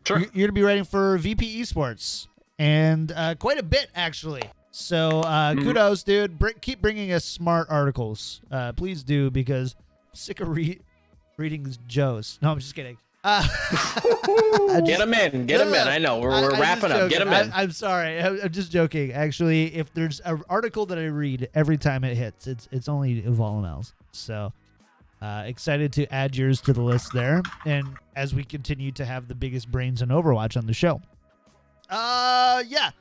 Sure. You're going to be writing for VP Esports. And quite a bit, actually. So kudos, dude. Keep bringing us smart articles. Please do, because I'm sick of reading Joe's. No, I'm just kidding. Get him in. Get him in. I know. We're wrapping up. Get him in. I'm sorry. I'm just joking. Actually, if there's an article that I read every time it hits, it's only Volamel's. So excited to add yours to the list there. And as we continue to have the biggest brains in Overwatch on the show. Yeah.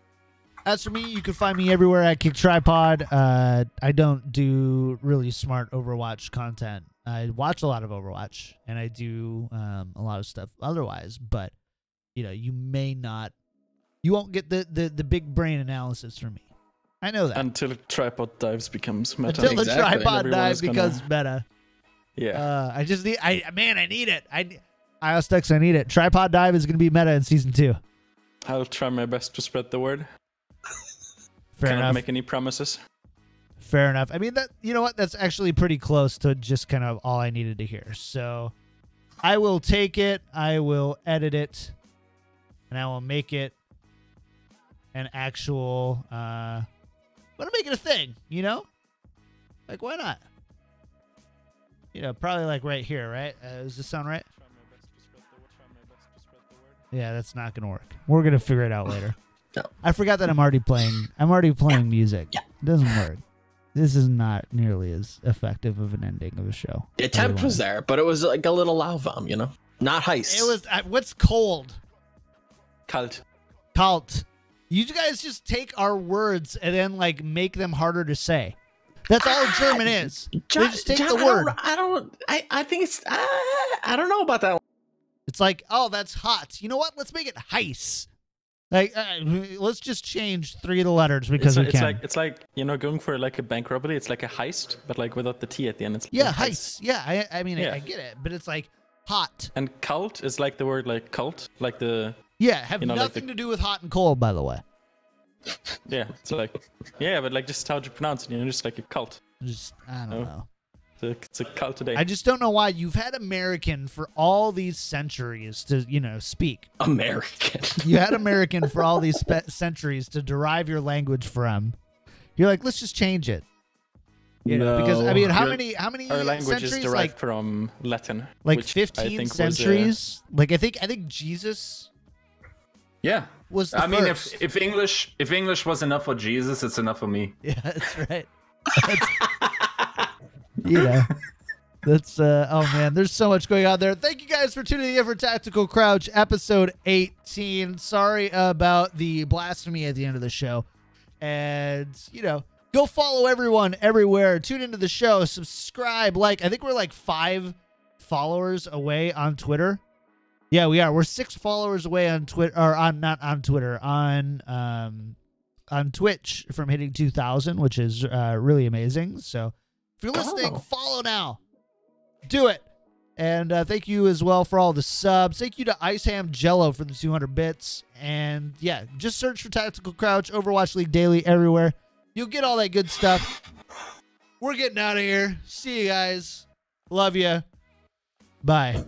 As for me, you can find me everywhere at KickedTripod. I don't do really smart Overwatch content. I watch a lot of Overwatch, and I do a lot of stuff otherwise. But you know, you won't get the big brain analysis from me. I know that until tripod dives becomes meta. Until the tripod dive becomes meta. Yeah. I just need. I need it. ioStux, I need it. Tripod dive is going to be meta in season 2. I'll try my best to spread the word. Fair enough. Cannot make any promises. Fair enough. I mean, that, you know what? That's actually pretty close to just kind of all I needed to hear. So I will take it. I will edit it. And I will make it an actual... I'm going to make it a thing, you know? Like, why not? You know, probably like right here, right? Does this sound right? Yeah, that's not going to work. We're going to figure it out later. No. I forgot that I'm already playing music. Yeah. It doesn't work. This is not nearly as effective of an ending of a show. The attempt was there, but it was like a little Lauvam, you know? Not heist. It was, what's cold? Cult. Cult. You guys just take our words and then like make them harder to say. That's all German is. They just take the word. I think it's, I don't know about that one. It's like, oh, that's hot. You know what? Let's make it heist. Like, let's just change 3 of the letters because we can. It's like, you know, going for like a bank robbery. It's like a heist, but like without the T at the end. It's yeah, like heist. Yeah, I mean, yeah. I get it, but it's like hot. And cult is like the word like cult, like the... Yeah, have nothing like to do with hot and cold, by the way. Yeah, it's like... Yeah, but like just how to pronounce it, you know, just like a cult. Just, I don't know. It's a cult today. I just don't know why you've had American for all these centuries to, you know, speak. American. You had American for all these centuries to derive your language from. You're like, let's just change it. You know, because I mean, how many our language centuries? is derived Like from Latin, like which 15 centuries. Like I think Jesus. Yeah. Was the I mean, first. if English was enough for Jesus, it's enough for me. Yeah, that's right. You know, that's oh man, there's so much going on there. Thank you guys for tuning in for Tactical Crouch episode 18. Sorry about the blasphemy at the end of the show. And you know, go follow everyone everywhere. Tune into the show, subscribe, like. I think we're like 5 followers away on Twitter. Yeah, we are. We're 6 followers away on Twitter, or not on Twitter, on Twitch from hitting 2,000, which is really amazing. So if you're listening, follow now. Do it. And thank you as well for all the subs. Thank you to Iceham Jello for the 200 bits. And yeah, just search for Tactical Crouch, Overwatch League Daily everywhere. You'll get all that good stuff. We're getting out of here. See you guys. Love you. Bye.